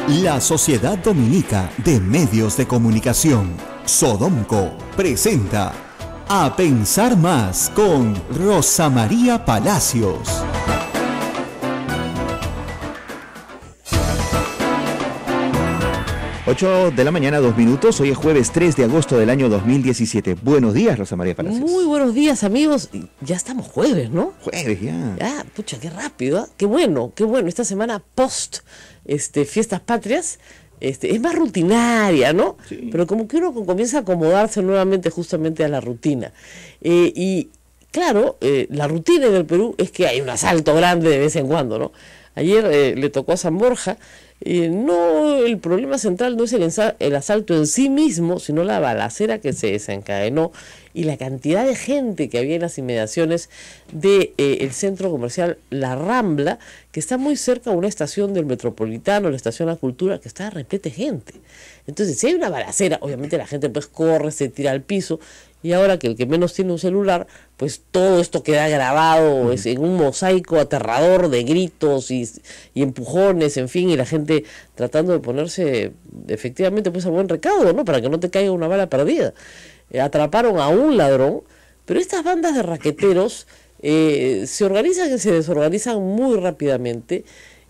La Sociedad Dominica de Medios de Comunicación, Sodomco, presenta A Pensar Más con Rosa María Palacios. Ocho de la mañana, 2 minutos. Hoy es jueves 3 de agosto del año 2017. Buenos días, Rosa María Palacios. Muy buenos días, amigos. Ya estamos jueves, ¿no? Jueves, ya. Ya, pucha, qué rápido, ¿eh? Qué bueno. Esta semana post fiestas patrias es más rutinaria, ¿no? Sí. Pero como que uno comienza a acomodarse nuevamente justamente a la rutina. Y claro, la rutina en el Perú es que hay un asalto grande de vez en cuando, ¿no? Ayer le tocó a San Borja. No, el problema central no es el asalto en sí mismo, sino la balacera que se desencadenó y la cantidad de gente que había en las inmediaciones de el centro comercial La Rambla, que está muy cerca a una estación del Metropolitano, la estación La Cultura, que está repleta de gente. Entonces, si hay una balacera, obviamente la gente pues corre, se tira al piso, y ahora que el que menos tiene un celular, pues todo esto queda grabado en un mosaico aterrador de gritos y empujones, en fin, y la gente tratando de ponerse efectivamente pues a buen recaudo, ¿no? Para que no te caiga una bala perdida. Atraparon a un ladrón, pero estas bandas de raqueteros se organizan y se desorganizan muy rápidamente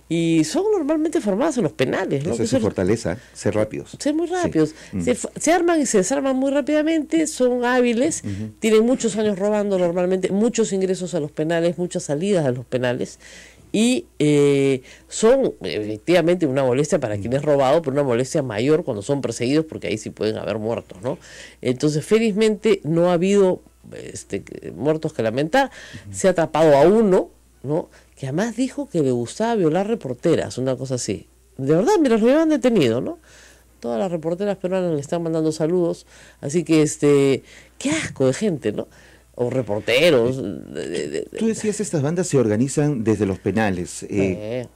y son normalmente formadas en los penales, ¿no? Eso es su fortaleza, ser rápidos. Ser muy rápidos. Sí. Se arman y se desarman muy rápidamente, son hábiles, tienen muchos años robando normalmente, muchos ingresos a los penales, muchas salidas a los penales, y son efectivamente una molestia para quien es robado, pero una molestia mayor cuando son perseguidos, porque ahí sí pueden haber muertos, ¿no? Entonces, felizmente no ha habido muertos que lamentar. Se ha atrapado a uno, ¿no?, que además dijo que le gustaba violar reporteras, una cosa así. De verdad, mira, lo habían detenido, ¿no? Todas las reporteras peruanas le están mandando saludos, así que qué asco de gente, ¿no? O reporteros. Tú decías, estas bandas se organizan desde los penales.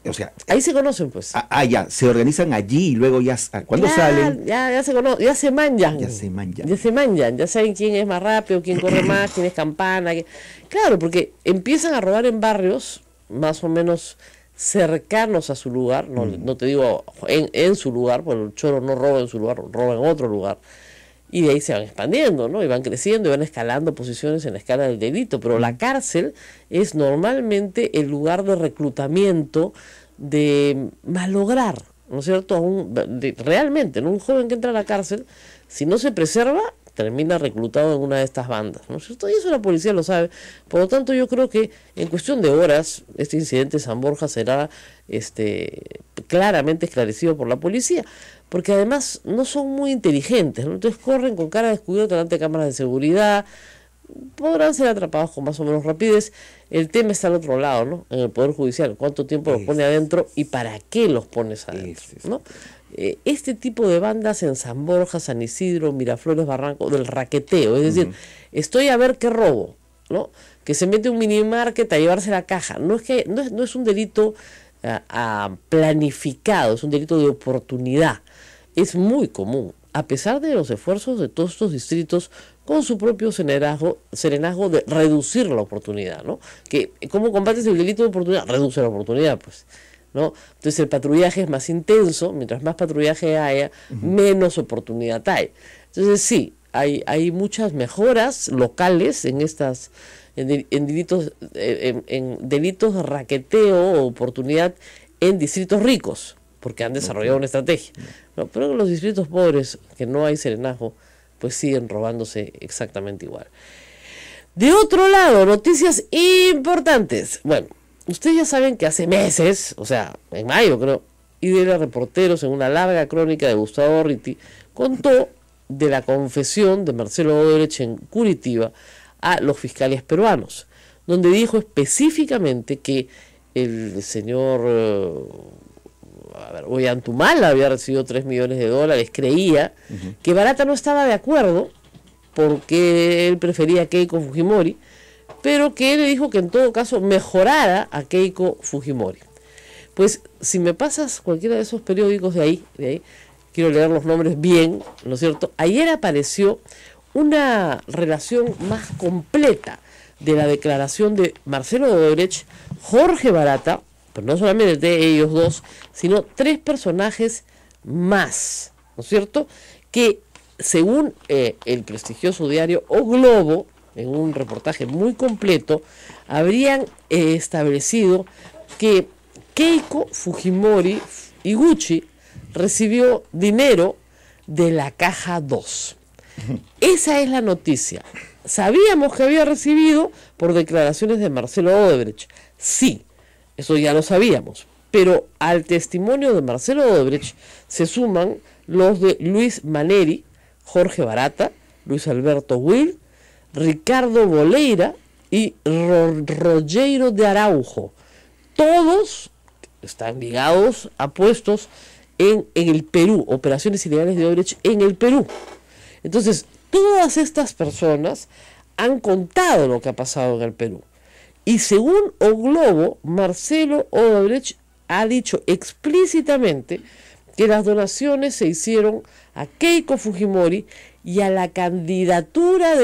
O sea, ahí se conocen, pues. Ya, se organizan allí y luego ya, cuando salen. Ya se conocen, ya se manjan. Ya se manjan, ya saben quién es más rápido, quién corre más, quién es campana. Claro, porque empiezan a robar en barrios más o menos cercanos a su lugar, no te digo en su lugar, porque el choro no roba en su lugar, roba en otro lugar, y de ahí se van expandiendo, ¿no? Y van creciendo y van escalando posiciones en la escala del delito, pero la cárcel es normalmente el lugar de reclutamiento, de malograr, ¿no es cierto? Realmente, ¿no? Un joven que entra a la cárcel, si no se preserva, termina reclutado en una de estas bandas, ¿no es cierto? Y eso la policía lo sabe. Por lo tanto, yo creo que en cuestión de horas, este incidente de San Borja será claramente esclarecido por la policía, porque además no son muy inteligentes, ¿no? Entonces corren con cara descubierta delante de cámaras de seguridad, podrán ser atrapados con más o menos rapidez. El tema está al otro lado, ¿no? En el Poder Judicial, ¿cuánto tiempo los pone adentro y para qué los pones adentro, ¿no? Este tipo de bandas en San Borja, San Isidro, Miraflores, Barranco, del raqueteo, es decir, estoy a ver qué robo, ¿no? Que se mete un mini market a llevarse la caja. No es un delito planificado, es un delito de oportunidad. Es muy común, a pesar de los esfuerzos de todos estos distritos con su propio serenazgo de reducir la oportunidad, ¿no? Que ¿cómo combates el delito de oportunidad? Reduce la oportunidad, pues, ¿no? Entonces el patrullaje es más intenso, mientras más patrullaje haya, menos oportunidad hay. Entonces sí, hay muchas mejoras locales en delitos de raqueteo o oportunidad en distritos ricos, porque han desarrollado una estrategia, ¿no? Pero en los distritos pobres, que no hay serenazgo, pues siguen robándose exactamente igual. De otro lado, noticias importantes. Bueno, ustedes ya saben que hace meses, o sea, en mayo creo, IDL Reporteros, en una larga crónica de Gustavo Orriti, contó de la confesión de Marcelo Odebrecht en Curitiba a los fiscales peruanos, donde dijo específicamente que el señor Ollantumala había recibido $3 millones, creía que Barata no estaba de acuerdo porque él prefería a Keiko Fujimori, pero que él le dijo que en todo caso mejorara a Keiko Fujimori. Pues si me pasas cualquiera de esos periódicos de ahí, quiero leer los nombres bien, ¿no es cierto? Ayer apareció una relación más completa de la declaración de Marcelo Odebrecht, Jorge Barata pero no solamente ellos dos, sino 3 personajes más, ¿no es cierto?, que según el prestigioso diario O Globo, en un reportaje muy completo, habrían establecido que Keiko Fujimori Iguchi recibió dinero de la caja 2. Esa es la noticia. Sabíamos que había recibido por declaraciones de Marcelo Odebrecht. Sí, eso ya lo sabíamos. Pero al testimonio de Marcelo Odebrecht se suman los de Luis Maneri, Jorge Barata, Luis Alberto Will, Ricardo Boleira y Rogero de Araujo. Todos están ligados a puestos en el Perú, operaciones ilegales de Odebrecht en el Perú. Entonces, todas estas personas han contado lo que ha pasado en el Perú. Y según O Globo, Marcelo Odebrecht ha dicho explícitamente que las donaciones se hicieron a Keiko Fujimori y a la candidata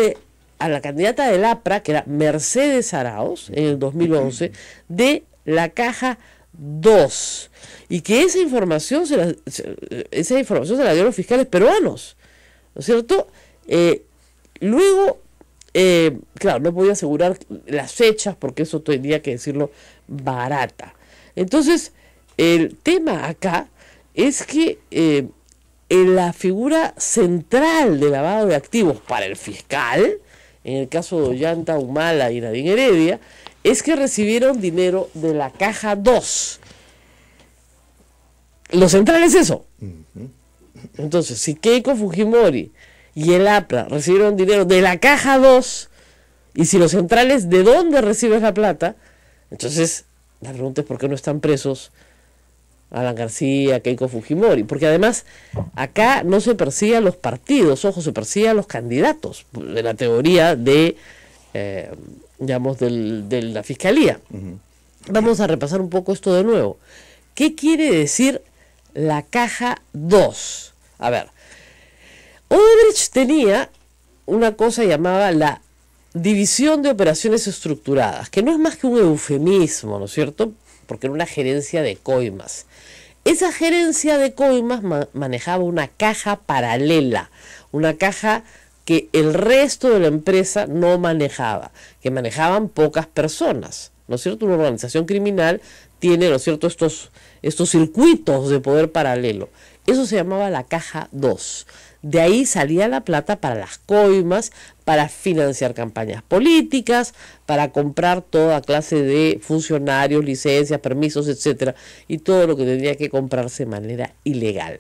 del APRA, que era Mercedes Arauz, en el 2011, de la caja 2. Y que esa información se la dieron los fiscales peruanos, ¿no es cierto? Luego, claro, no podía asegurar las fechas porque eso tendría que decirlo Barata. Entonces, el tema acá es que la figura central de lavado de activos para el fiscal, en el caso de Ollanta Humala y Nadine Heredia, es que recibieron dinero de la caja 2. Lo central es eso. Entonces, si Keiko Fujimori y el APRA recibieron dinero de la caja 2, y si lo central es de dónde recibes la plata, entonces la pregunta es por qué no están presos Alan García, Keiko Fujimori, porque además acá no se persigue a los partidos, ojo, se persigue a los candidatos, de la teoría de, digamos, de la fiscalía. Vamos a repasar un poco esto de nuevo. ¿Qué quiere decir la caja 2? A ver, Odebrecht tenía una cosa llamada la división de operaciones estructuradas, que no es más que un eufemismo, ¿no es cierto?, porque era una gerencia de coimas. Esa gerencia de coimas manejaba una caja paralela, una caja que el resto de la empresa no manejaba, que manejaban pocas personas, ¿no es cierto? Una organización criminal tiene, ¿no es cierto?, estos circuitos de poder paralelo. Eso se llamaba la caja 2. De ahí salía la plata para las coimas, para financiar campañas políticas, para comprar toda clase de funcionarios, licencias, permisos, etcétera, y todo lo que tendría que comprarse de manera ilegal.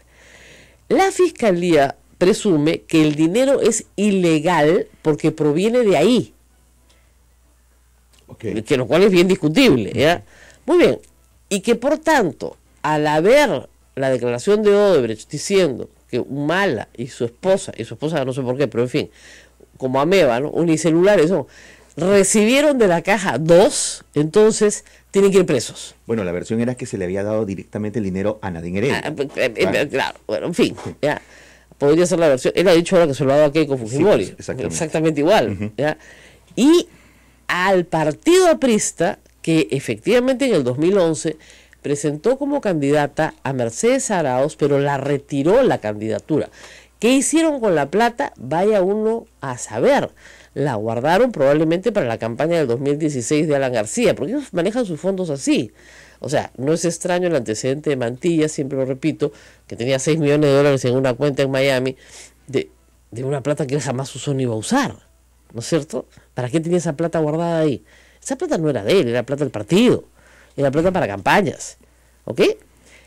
La fiscalía presume que el dinero es ilegal porque proviene de ahí, que lo cual es bien discutible, ¿ya? Muy bien, y que por tanto, al haber la declaración de Odebrecht diciendo que Humala y su esposa no sé por qué, pero en fin, como ameba, ¿no?, unicelulares son, recibieron de la caja 2, entonces tienen que ir presos. Bueno, la versión era que se le había dado directamente el dinero a Nadine Heredia. Claro, bueno, en fin, ya, podría ser la versión. Él ha dicho ahora que se lo ha dado a Keiko Fujimori, sí, pues, exactamente igual. ¿Ya? Y al partido aprista, que efectivamente en el 2011 presentó como candidata a Mercedes Arauz, pero la retiró la candidatura. ¿Qué hicieron con la plata? Vaya uno a saber. La guardaron probablemente para la campaña del 2016 de Alan García, porque ellos manejan sus fondos así. O sea, no es extraño el antecedente de Mantilla, siempre lo repito, que tenía $6 millones en una cuenta en Miami, de una plata que él jamás usó ni iba a usar, ¿no es cierto? ¿Para qué tenía esa plata guardada ahí? Esa plata no era de él, era plata del partido, era plata para campañas, ¿ok?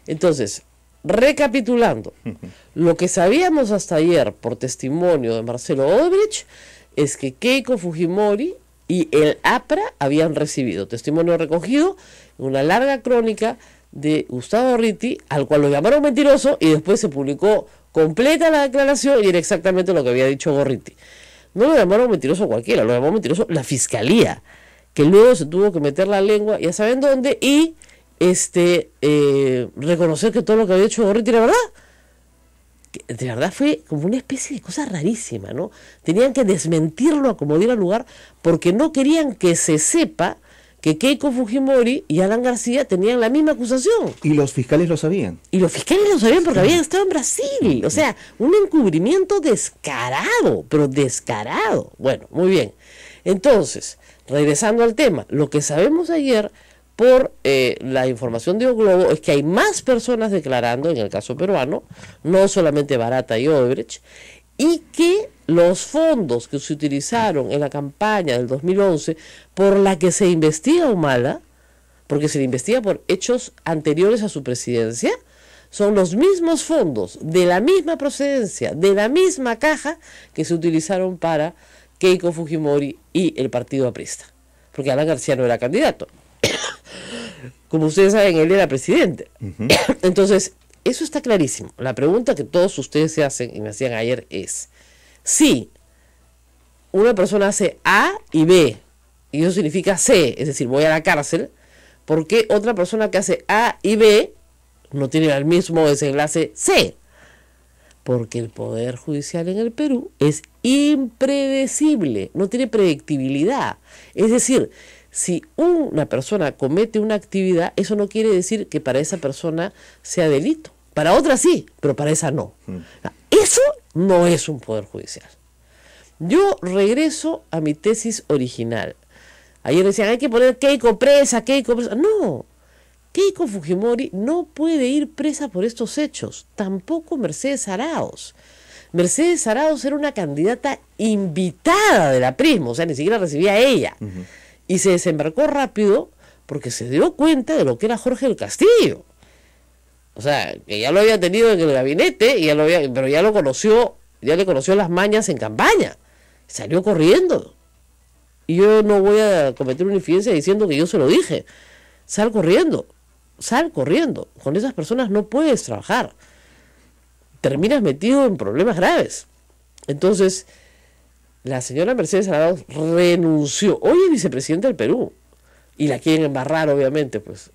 Entonces, recapitulando, lo que sabíamos hasta ayer por testimonio de Marcelo Odebrecht es que Keiko Fujimori y el APRA habían recibido testimonio recogido en una larga crónica de Gustavo Gorriti, al cual lo llamaron mentiroso y después se publicó completa la declaración y era exactamente lo que había dicho Gorriti. No lo llamaron mentiroso cualquiera, lo llamó mentiroso la fiscalía, que luego se tuvo que meter la lengua, ya saben dónde, y reconocer que todo lo que había hecho Gorriti era verdad. De verdad fue como una especie de cosa rarísima, ¿no? Tenían que desmentirlo a como diera lugar porque no querían que se sepa que Keiko Fujimori y Alan García tenían la misma acusación. Y los fiscales lo sabían. Y los fiscales lo sabían porque habían estado en Brasil. O sea, un encubrimiento descarado, pero descarado. Bueno, muy bien. Entonces, regresando al tema, lo que sabemos ayer por la información de O Globo es que hay más personas declarando en el caso peruano, no solamente Barata y Odebrecht, y que los fondos que se utilizaron en la campaña del 2011 por la que se investiga a Humala, porque se le investiga por hechos anteriores a su presidencia, son los mismos fondos de la misma procedencia, de la misma caja que se utilizaron para Keiko Fujimori y el partido aprista, porque Alan García no era candidato. Como ustedes saben, él era presidente. Entonces, eso está clarísimo. La pregunta que todos ustedes se hacen y me hacían ayer es, si una persona hace A y B, y eso significa C, es decir, voy a la cárcel, ¿por qué otra persona que hace A y B no tiene el mismo desenlace C? Porque el Poder Judicial en el Perú es impredecible, no tiene predictibilidad. Es decir, si una persona comete una actividad, eso no quiere decir que para esa persona sea delito. Para otra sí, pero para esa no. Eso no es un Poder Judicial. Yo regreso a mi tesis original. Ayer decían, hay que poner Keiko presa, Keiko presa. No, Keiko Fujimori no puede ir presa por estos hechos. Tampoco Mercedes Arauz. Mercedes Arauz era una candidata invitada de la Prisma, o sea, ni siquiera recibía a ella. Y se desembarcó rápido porque se dio cuenta de lo que era Jorge del Castillo. O sea, que ya lo había tenido en el gabinete, y pero ya lo conoció, ya le conoció las mañas en campaña. Salió corriendo. Y yo no voy a cometer una infidencia diciendo que yo se lo dije. Sal corriendo. Sal corriendo. Con esas personas no puedes trabajar. Terminas metido en problemas graves. Entonces, la señora Mercedes Arauz renunció. Hoy es vicepresidenta del Perú. Y la quieren embarrar, obviamente, pues.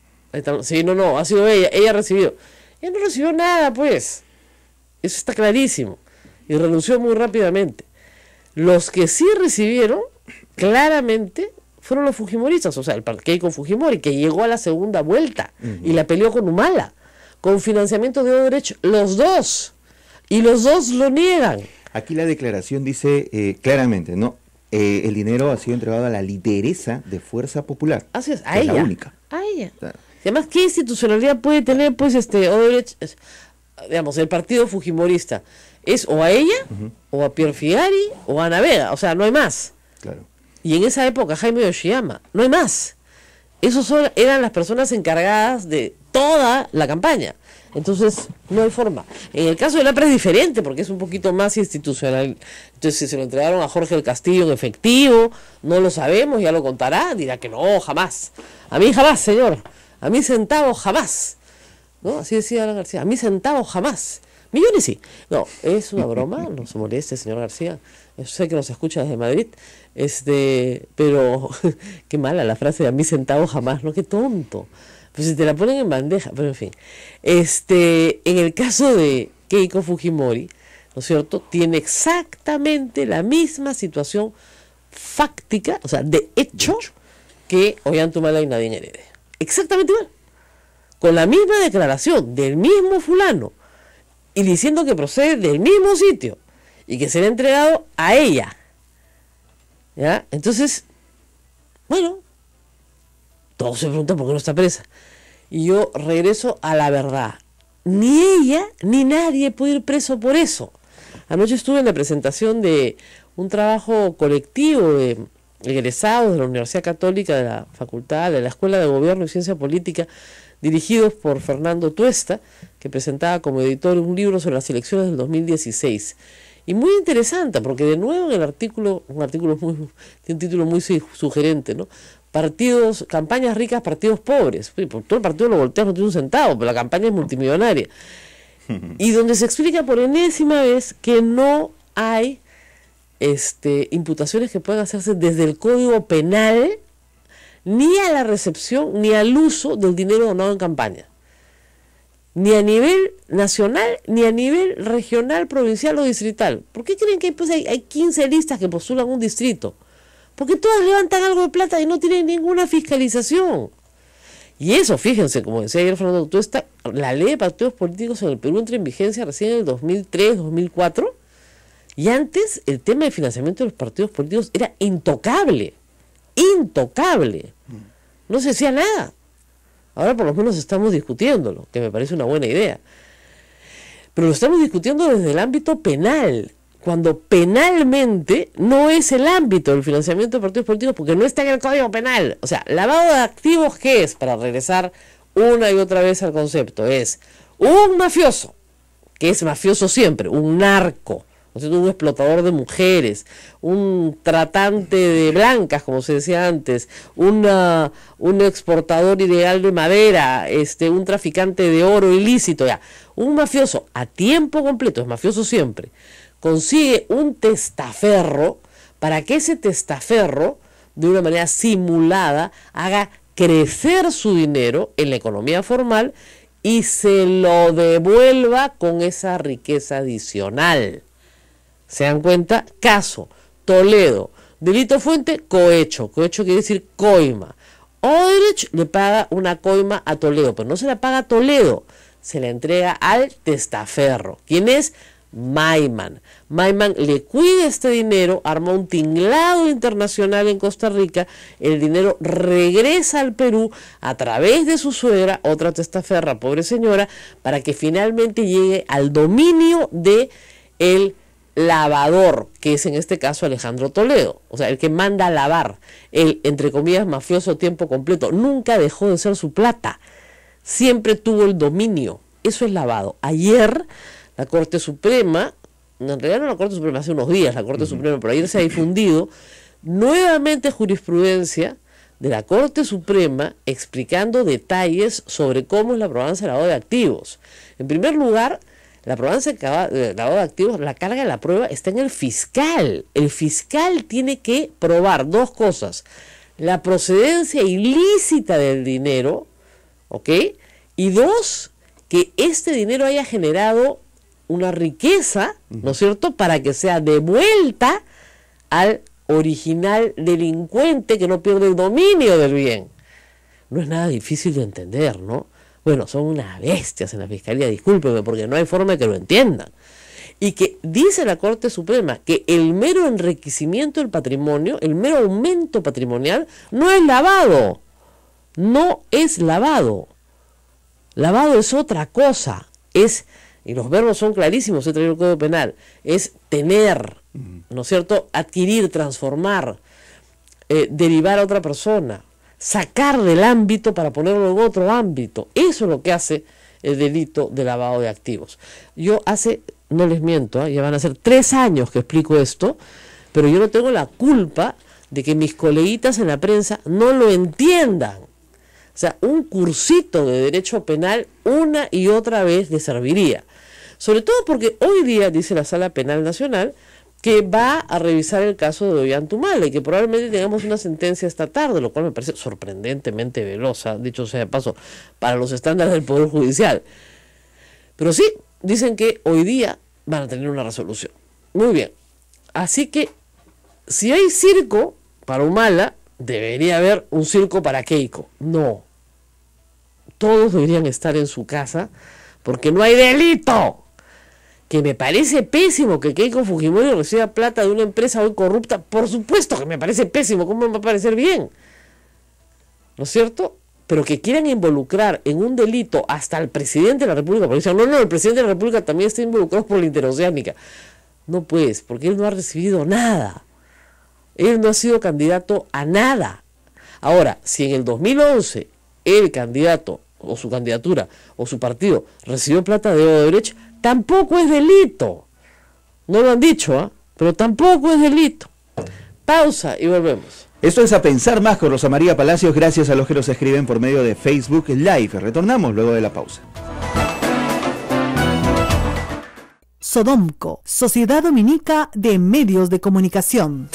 Sí, no, ha sido ella. Ella recibió. Ella no recibió nada, pues. Eso está clarísimo. Y renunció muy rápidamente. Los que sí recibieron, claramente, fueron los fujimoristas. O sea, el Keiko Fujimori, que llegó a la segunda vuelta y la peleó con Humala. Con financiamiento de Odebrecht, los dos. Y los dos lo niegan. Aquí la declaración dice claramente, ¿no? El dinero ha sido entregado a la lideresa de Fuerza Popular. Así es, a ella. Es la única. A ella. Claro. Además, ¿qué institucionalidad puede tener, pues, Odebrecht? Digamos, el partido fujimorista. Es o a ella, o a Pierre Figari, o a Ana Vega. O sea, no hay más. Claro. Y en esa época, Jaime Yoshiyama. No hay más. Esos eran las personas encargadas de toda la campaña. Entonces, no hay forma. En el caso del APRA es diferente, porque es un poquito más institucional. Entonces, si se lo entregaron a Jorge del Castillo en efectivo, no lo sabemos, ya lo contará, dirá que no, jamás. A mí jamás, señor. A mí centavos jamás. ¿No? Así decía Alan García. A mí centavos jamás. Millones sí. No, es una broma, no se moleste, señor García. Yo sé que nos escucha desde Madrid, pero qué mala la frase de a mí centavos jamás, ¿no? Qué tonto. Pues si te la ponen en bandeja, pero en fin. En el caso de Keiko Fujimori, ¿no es cierto?, tiene exactamente la misma situación fáctica, o sea, de hecho, que Ollanta y Nadine Heredia. Exactamente igual. Con la misma declaración del mismo fulano y diciendo que procede del mismo sitio y que se le ha entregado a ella. ¿Ya? Entonces, bueno, todos se preguntan por qué no está presa. Y yo regreso a la verdad. Ni ella ni nadie puede ir preso por eso. Anoche estuve en la presentación de un trabajo colectivo de egresados de la Universidad Católica, de la Facultad, de la Escuela de Gobierno y Ciencia Política, dirigidos por Fernando Tuesta, que presentaba como editor un libro sobre las elecciones del 2016. Y muy interesante, porque de nuevo en el artículo, tiene un título muy sugerente, ¿no? Campañas ricas, partidos pobres. Por todo el partido lo volteas, no tiene un centavo, pero la campaña es multimillonaria. Y donde se explica por enésima vez que no hay imputaciones que puedan hacerse desde el Código Penal, ni a la recepción, ni al uso del dinero donado en campaña. Ni a nivel nacional, ni a nivel regional, provincial o distrital. ¿Por qué creen que pues, hay 15 listas que postulan un distrito? Porque todas levantan algo de plata y no tienen ninguna fiscalización. Y eso, fíjense, como decía ayer Fernando, la ley de partidos políticos en el Perú entra en vigencia recién en el 2003, 2004, y antes el tema de financiamiento de los partidos políticos era intocable, no se hacía nada. Ahora por lo menos estamos discutiéndolo, que me parece una buena idea, pero lo estamos discutiendo desde el ámbito penal, cuando penalmente no es el ámbito del financiamiento de partidos políticos, porque no está en el Código Penal. O sea, lavado de activos, ¿qué es? Para regresar una y otra vez al concepto, es un mafioso, que es mafioso siempre, un narco, ¿no es cierto? Un explotador de mujeres, un tratante de blancas, como se decía antes, un exportador ilegal de madera, un traficante de oro ilícito, ya. Un mafioso a tiempo completo, es mafioso siempre, consigue un testaferro para que ese testaferro, de una manera simulada, haga crecer su dinero en la economía formal y se lo devuelva con esa riqueza adicional. ¿Se dan cuenta? Caso Toledo, delito fuente, cohecho. Cohecho quiere decir coima. Odebrecht le paga una coima a Toledo, pero no se la paga a Toledo, se la entrega al testaferro. ¿Quién es? Maiman. Maiman le cuida este dinero, arma un tinglado internacional en Costa Rica, el dinero regresa al Perú a través de su suegra, otra testaferra, pobre señora, para que finalmente llegue al dominio de el lavador, que es en este caso Alejandro Toledo, o sea, el que manda a lavar, el, entre comillas, mafioso tiempo completo, nunca dejó de ser su plata, siempre tuvo el dominio, eso es lavado. Ayer la Corte Suprema, en realidad no la Corte Suprema, hace unos días la Corte Suprema, pero ayer se ha difundido nuevamente jurisprudencia de la Corte Suprema explicando detalles sobre cómo es la probanza de lavado de activos. En primer lugar, la probanza de lavado de activos, la carga de la prueba está en el fiscal. El fiscal tiene que probar dos cosas: la procedencia ilícita del dinero, ¿ok? Y dos, que este dinero haya generado una riqueza, ¿no es cierto?, para que sea devuelta al original delincuente que no pierde el dominio del bien. No es nada difícil de entender, ¿no? Bueno, son unas bestias en la Fiscalía, discúlpenme, porque no hay forma de que lo entiendan. Y que dice la Corte Suprema que el mero enriquecimiento del patrimonio, el mero aumento patrimonial, no es lavado. No es lavado. Lavado es otra cosa. Es, y los verbos son clarísimos, he traído el Código Penal, es tener, ¿no es cierto?, adquirir, transformar, derivar a otra persona, sacar del ámbito para ponerlo en otro ámbito. Eso es lo que hace el delito de lavado de activos. Yo no les miento, ya van a ser 3 años que explico esto, pero yo no tengo la culpa de que mis coleguitas en la prensa no lo entiendan. O sea, un cursito de derecho penal una y otra vez les serviría. Sobre todo porque hoy día, dice la Sala Penal Nacional, que va a revisar el caso de Ollantumala y que probablemente tengamos una sentencia esta tarde, lo cual me parece sorprendentemente velosa, dicho sea de paso, para los estándares del Poder Judicial. Pero sí, dicen que hoy día van a tener una resolución. Muy bien. Así que, si hay circo para Humala, debería haber un circo para Keiko. No. Todos deberían estar en su casa porque no hay delito. Que me parece pésimo que Keiko Fujimori reciba plata de una empresa hoy corrupta. Por supuesto que me parece pésimo. ¿Cómo me va a parecer bien? ¿No es cierto? Pero que quieran involucrar en un delito hasta al presidente de la República, porque dicen, no, el presidente de la República también está involucrado por la interoceánica. No pues, porque él no ha recibido nada. Él no ha sido candidato a nada. Ahora, si en el 2011 el candidato o su candidatura o su partido recibió plata de Odebrecht, tampoco es delito. No lo han dicho, pero tampoco es delito. Pausa y volvemos. Esto es A Pensar Más con Rosa María Palacios, gracias a los que nos escriben por medio de Facebook Live. Retornamos luego de la pausa. Sodomco, Sociedad Dominica de Medios de Comunicación.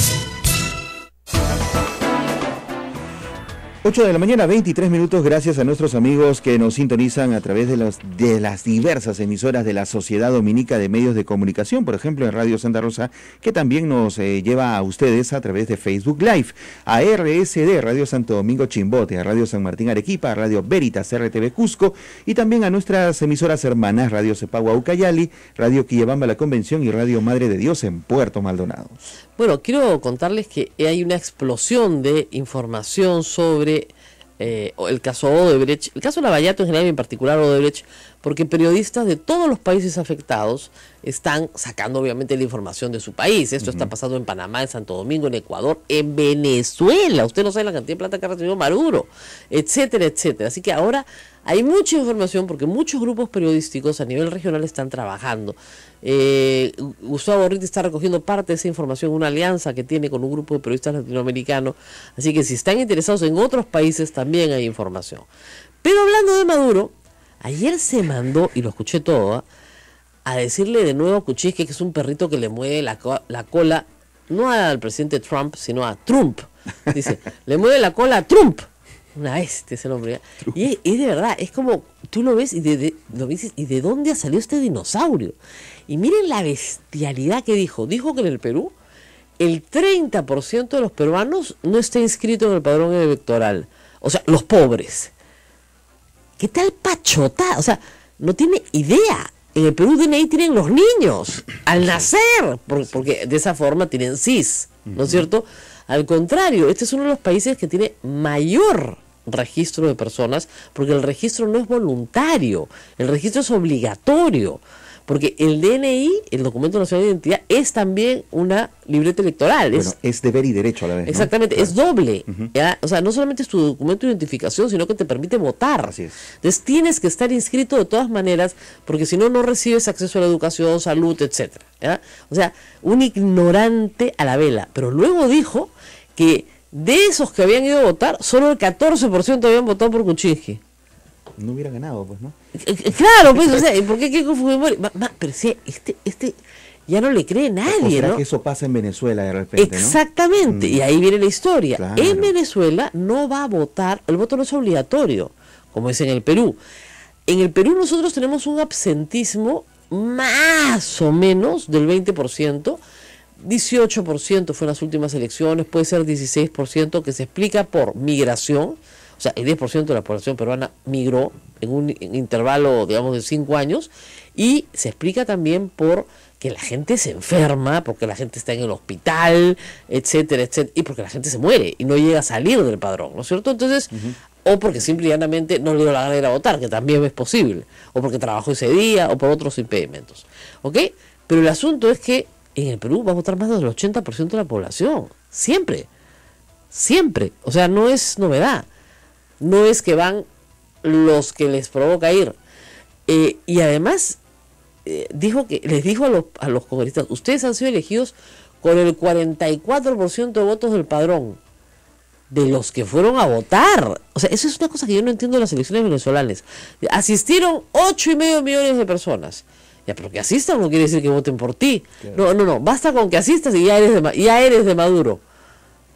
8 de la mañana, 23 minutos, gracias a nuestros amigos que nos sintonizan a través de las diversas emisoras de la Sociedad Dominica de Medios de Comunicación, por ejemplo en Radio Santa Rosa, que también nos lleva a ustedes a través de Facebook Live, a RSD, Radio Santo Domingo Chimbote, a Radio San Martín Arequipa, a Radio Veritas, RTV Cusco, y también a nuestras emisoras hermanas, Radio Cepagua Ucayali, Radio Quillabamba La Convención y Radio Madre de Dios en Puerto Maldonado. Bueno, quiero contarles que hay una explosión de información sobre el caso Odebrecht, el caso Lavallato en general y en particular Odebrecht, porque periodistas de todos los países afectados están sacando obviamente la información de su país. Esto está pasando en Panamá, en Santo Domingo, en Ecuador, en Venezuela. Usted no sabe la cantidad de plata que ha recibido Maduro, etcétera, etcétera. Así que ahora hay mucha información porque muchos grupos periodísticos a nivel regional están trabajando. Gustavo Borriti está recogiendo parte de esa información, una alianza que tiene con un grupo de periodistas latinoamericanos. Así que si están interesados en otros países también hay información. Pero hablando de Maduro, ayer se mandó, y lo escuché todo, a decirle de nuevo a Kuczynski, que es un perrito que le mueve la cola, no al presidente Trump, sino a Trump. Dice, le mueve la cola a Trump. Una bestia ese nombre. Y es de verdad, es como, tú lo ves y lo dices, ¿y de dónde ha salido este dinosaurio? Y miren la bestialidad que dijo. Dijo que en el Perú, el 30% de los peruanos no está inscrito en el padrón electoral. O sea, los pobres. ¿Qué tal pachota? O sea, no tiene idea. En el Perú DNI tienen los niños al nacer, porque de esa forma tienen CIS, ¿no es cierto? Al contrario, este es uno de los países que tiene mayor registro de personas, porque el registro no es voluntario, el registro es obligatorio. Porque el DNI, el Documento Nacional de Identidad, es también una libreta electoral. Bueno, es deber y derecho a la vez, ¿no? Exactamente, Claro. es doble. ¿Ya? O sea, no solamente es tu documento de identificación, sino que te permite votar. Así es. Entonces tienes que estar inscrito de todas maneras, porque si no, no recibes acceso a la educación, salud, etcétera. ¿Ya? O sea, un ignorante a la vela. Pero luego dijo que de esos que habían ido a votar, solo el 14% habían votado por Kuczynski. No hubiera ganado, pues, ¿no? Claro, pues, o sea, ¿por qué Keiko Fujimori? Pero si este ya no le cree ¿O nadie, será ¿no? que eso pasa en Venezuela de repente, Exactamente, y ahí viene la historia. Claro. En Venezuela no va a votar, el voto no es obligatorio, como es en el Perú. En el Perú nosotros tenemos un absentismo más o menos del 20%, 18% fue en las últimas elecciones, puede ser 16%, que se explica por migración. O sea, el 10% de la población peruana migró en un intervalo, digamos, de 5 años, y se explica también por que la gente se enferma, porque la gente está en el hospital, etcétera, etcétera, y porque la gente se muere y no llega a salir del padrón, ¿no es cierto? Entonces, o porque simple y llanamente no le dio la gana de ir a votar, que también es posible, o porque trabajó ese día, o por otros impedimentos, ¿ok? Pero el asunto es que en el Perú va a votar más del 80% de la población, siempre, o sea, no es novedad. No es que van los que les provoca ir. Y además, les dijo a los congresistas, ustedes han sido elegidos con el 44% de votos del padrón, de los que fueron a votar. O sea, eso es una cosa que yo no entiendo de las elecciones venezolanas. Asistieron 8,5 millones de personas. Ya, pero que asistan no quiere decir que voten por ti. Claro. No, basta con que asistas y ya eres de Maduro.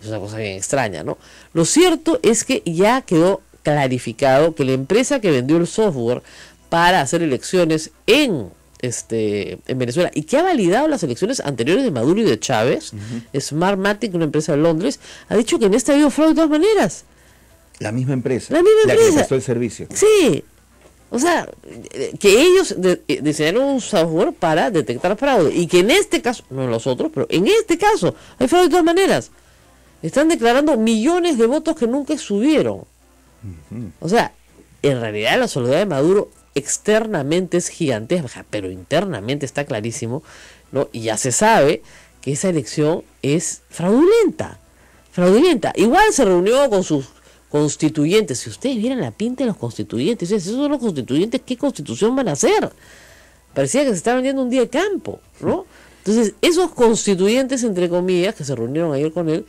Es una cosa bien extraña, ¿no? Lo cierto es que ya quedó clarificado que la empresa que vendió el software para hacer elecciones en Venezuela y que ha validado las elecciones anteriores de Maduro y de Chávez, Smartmatic, una empresa de Londres, ha dicho que en esta ha habido fraude de todas maneras. La misma empresa. La que prestó el servicio. Sí. O sea, que ellos diseñaron un software para detectar fraude y que en este caso, no en los otros, pero en este caso hay fraude de todas maneras. Están declarando millones de votos que nunca subieron. O sea, en realidad la soledad de Maduro externamente es gigantesca, pero internamente está clarísimo, ¿no? Y ya se sabe que esa elección es fraudulenta. Igual se reunió con sus constituyentes. Si ustedes vieran la pinta de los constituyentes, esos son los constituyentes, ¿qué constitución van a hacer? Parecía que se estaba vendiendo un día de campo, ¿no? Entonces, esos constituyentes, entre comillas, que se reunieron ayer con él,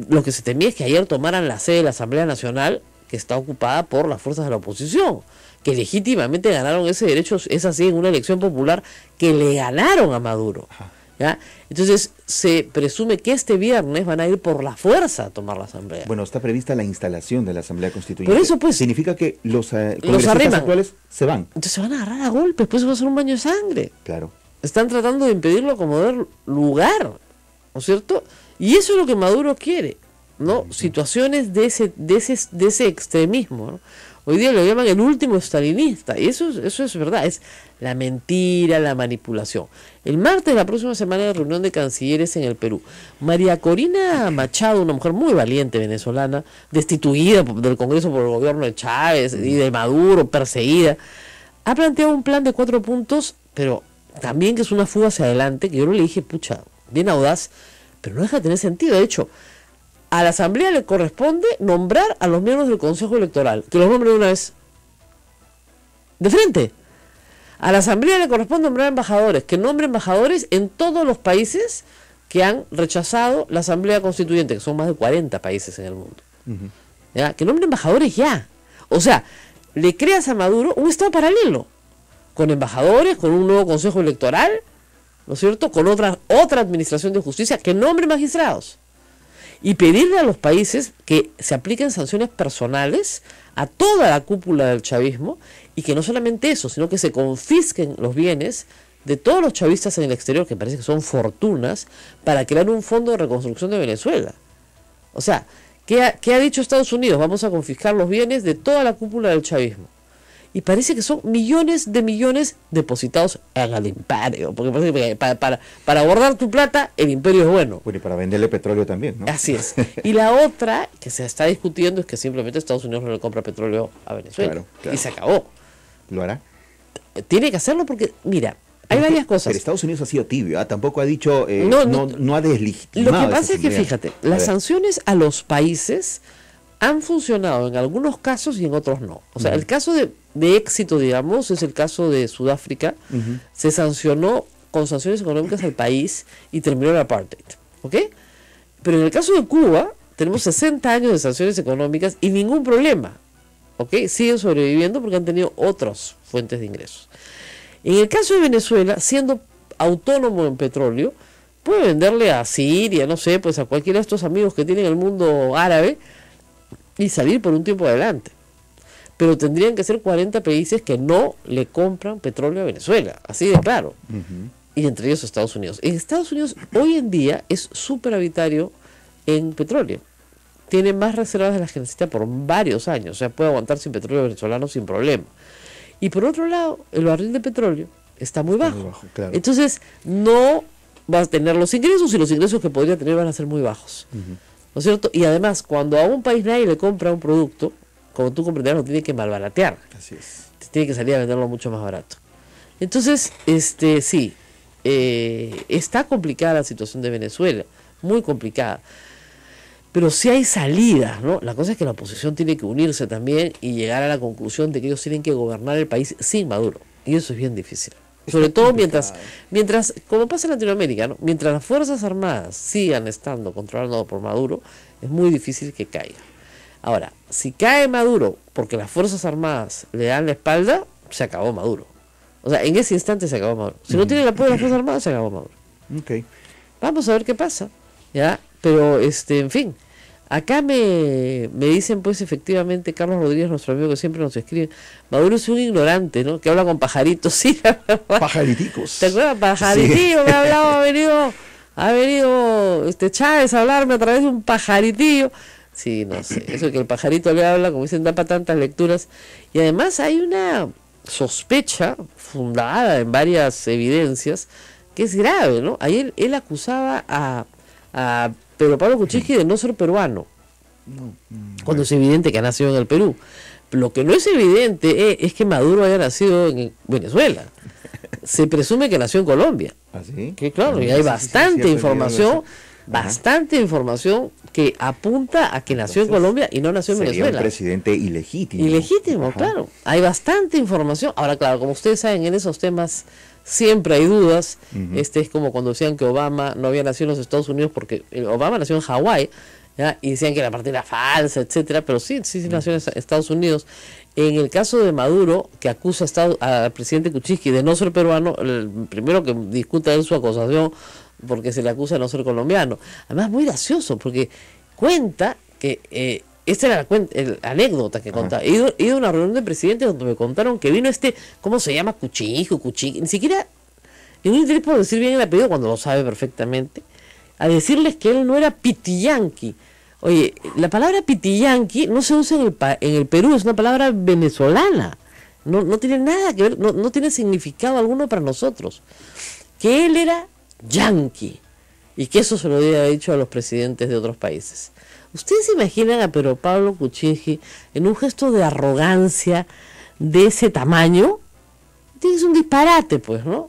lo que se temía es que ayer tomaran la sede de la Asamblea Nacional, que está ocupada por las fuerzas de la oposición, que legítimamente ganaron ese derecho, es así, en una elección popular que le ganaron a Maduro. ¿ya? Entonces se presume que este viernes van a ir por la fuerza a tomar la asamblea. Bueno, está prevista la instalación de la asamblea constituyente. Por eso, pues, significa que los congresistas actuales se van. Entonces se van a agarrar a golpes, pues va a ser un baño de sangre. Claro. Están tratando de impedirlo como dar lugar, ¿no es cierto? Y eso es lo que Maduro quiere, ¿no? Situaciones de ese extremismo, ¿no? Hoy día lo llaman el último stalinista, y eso es verdad, es la mentira, la manipulación. El martes, la próxima semana, de reunión de cancilleres en el Perú. María Corina Machado, una mujer muy valiente venezolana, destituida del Congreso por el gobierno de Chávez y de Maduro, perseguida, ha planteado un plan de 4 puntos, pero también que es una fuga hacia adelante, que yo le dije, pucha, bien audaz, pero no deja de tener sentido. De hecho, a la Asamblea le corresponde nombrar a los miembros del Consejo Electoral, que los nombre de una vez. De frente. A la Asamblea le corresponde nombrar embajadores, que nombre embajadores en todos los países que han rechazado la Asamblea Constituyente, que son más de 40 países en el mundo. ¿Ya? Que nombre embajadores ya. O sea, le creas a Maduro un estado paralelo, con embajadores, con un nuevo Consejo Electoral, ¿no es cierto?, con otra administración de justicia, que nombre magistrados. Y pedirle a los países que se apliquen sanciones personales a toda la cúpula del chavismo, y que no solamente eso, sino que se confisquen los bienes de todos los chavistas en el exterior, que parece que son fortunas, para crear un fondo de reconstrucción de Venezuela. O sea, ¿qué ha dicho Estados Unidos? Vamos a confiscar los bienes de toda la cúpula del chavismo. Y parece que son millones de millones depositados en el imperio, porque parece que para guardar tu plata, el imperio es bueno. Bueno, y para venderle petróleo también, ¿no? Así es. Y la otra que se está discutiendo es que simplemente Estados Unidos no le compra petróleo a Venezuela. Claro. Y se acabó. ¿Lo hará? Tiene que hacerlo porque, mira, hay varias cosas. Pero Estados Unidos ha sido tibio, ¿eh? Tampoco ha dicho, no ha deslegitimado. Lo que pasa es que, fíjate, las sanciones a los países han funcionado en algunos casos y en otros no. O sea, el caso de éxito, digamos, es el caso de Sudáfrica. Se sancionó con sanciones económicas al país y terminó el apartheid. ¿Ok? Pero en el caso de Cuba, tenemos 60 años de sanciones económicas y ningún problema. ¿Ok? Siguen sobreviviendo porque han tenido otras fuentes de ingresos. En el caso de Venezuela, siendo autónomo en petróleo, puede venderle a Siria, no sé, pues a cualquiera de estos amigos que tienen el mundo árabe y salir por un tiempo adelante. Pero tendrían que ser 40 países que no le compran petróleo a Venezuela, así de claro. Y entre ellos Estados Unidos. En Estados Unidos hoy en día es superavitario en petróleo. Tiene más reservas de las que necesita por varios años. O sea, puede aguantar sin petróleo venezolano sin problema. Y por otro lado, el barril de petróleo está muy bajo. Claro. Entonces no va a tener los ingresos, y los ingresos que podría tener van a ser muy bajos. ¿No es cierto? Y además, cuando a un país nadie le compra un producto, como tú comprenderás, lo tiene que malbaratear. Así es. Tiene que salir a venderlo mucho más barato. Entonces, sí, está complicada la situación de Venezuela, muy complicada. Pero sí hay salidas, ¿no? La cosa es que la oposición tiene que unirse también y llegar a la conclusión de que ellos tienen que gobernar el país sin Maduro. Y eso es bien difícil. Sobre todo mientras, como pasa en Latinoamérica, ¿no? Mientras las Fuerzas Armadas sigan estando controladas por Maduro, es muy difícil que caiga. Ahora, si cae Maduro porque las Fuerzas Armadas le dan la espalda, se acabó Maduro. O sea, en ese instante se acabó Maduro. Si no tiene el apoyo de las Fuerzas Armadas, se acabó Maduro. Okay. Vamos a ver qué pasa, ¿ya? Pero, en fin, acá me dicen, pues, efectivamente, Carlos Rodríguez, nuestro amigo que siempre nos escribe, Maduro es un ignorante, ¿no? Que habla con pajaritos, sí, la verdad. Pajariticos. ¿Te acuerdas? Pajaritillo, Sí. me ha hablado, ha venido Chávez a hablarme a través de un pajaritillo. Sí, no sé, eso que el pajarito le habla, como dicen, da para tantas lecturas. Y además hay una sospecha fundada en varias evidencias que es grave, ¿no? Ayer él acusaba a Pedro Pablo Kuczynski de no ser peruano, cuando es evidente que ha nacido en el Perú. Lo que no es evidente es que Maduro haya nacido en Venezuela. Se presume que nació en Colombia. ¿Ah, sí? Que claro, y hay bastante información que apunta a que nació en Colombia y no nació en Venezuela. Sería un presidente ilegítimo. Ilegítimo, claro. Hay bastante información. Ahora, claro, como ustedes saben, en esos temas siempre hay dudas. Es como cuando decían que Obama no había nacido en los Estados Unidos porque Obama nació en Hawái, ¿ya? Y decían que la parte era falsa, etcétera, pero sí nació en Estados Unidos. En el caso de Maduro, que acusa al presidente Kuczynski de no ser peruano, el primero que discuta es su acusación porque se le acusa de no ser colombiano. Además, muy gracioso, porque cuenta que esta era la anécdota que contaba. He ido a una reunión de presidentes donde me contaron que vino ¿cómo se llama? Cuchijo, ni siquiera, ningún interés por decir bien el apellido cuando lo sabe perfectamente, a decirles que él no era pitiyanqui. Oye, la palabra pitiyanqui no se usa en el Perú, es una palabra venezolana. No tiene nada que ver, no tiene significado alguno para nosotros. Que él era yanqui y que eso se lo había dicho a los presidentes de otros países. ¿Ustedes se imaginan a Pedro Pablo Kuczynski en un gesto de arrogancia de ese tamaño? Es un disparate, pues, ¿no?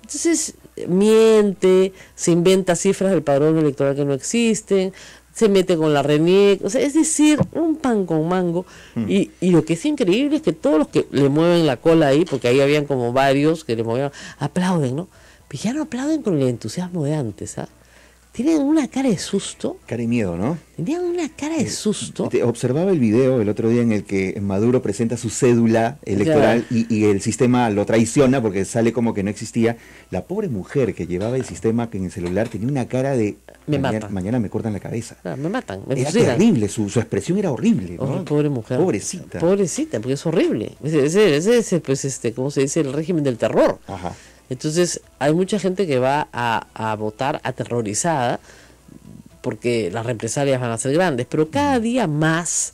Entonces, miente, se inventa cifras del padrón electoral que no existen, se mete con la RENIEC, o sea, es decir, un pan con mango. Y lo que es increíble es que todos los que le mueven la cola ahí, porque ahí habían como varios que le movían, aplauden, ¿no? Pero ya no aplauden con el entusiasmo de antes, ¿ah? Tienen una cara de susto. Cara de miedo, ¿no? Tenían una cara de susto. Observaba el video el otro día en el que Maduro presenta su cédula electoral y el sistema lo traiciona porque sale como que no existía. La pobre mujer que llevaba el sistema en el celular tenía una cara de... Mañana me cortan la cabeza. Me matan, me Era fusilan. terrible, su expresión era horrible, ¿no? Pobre mujer. Pobrecita. Pobrecita, porque es horrible. Ese es, pues, ¿cómo se dice? El régimen del terror. Ajá. Entonces, hay mucha gente que va a votar aterrorizada porque las represalias van a ser grandes, pero cada día más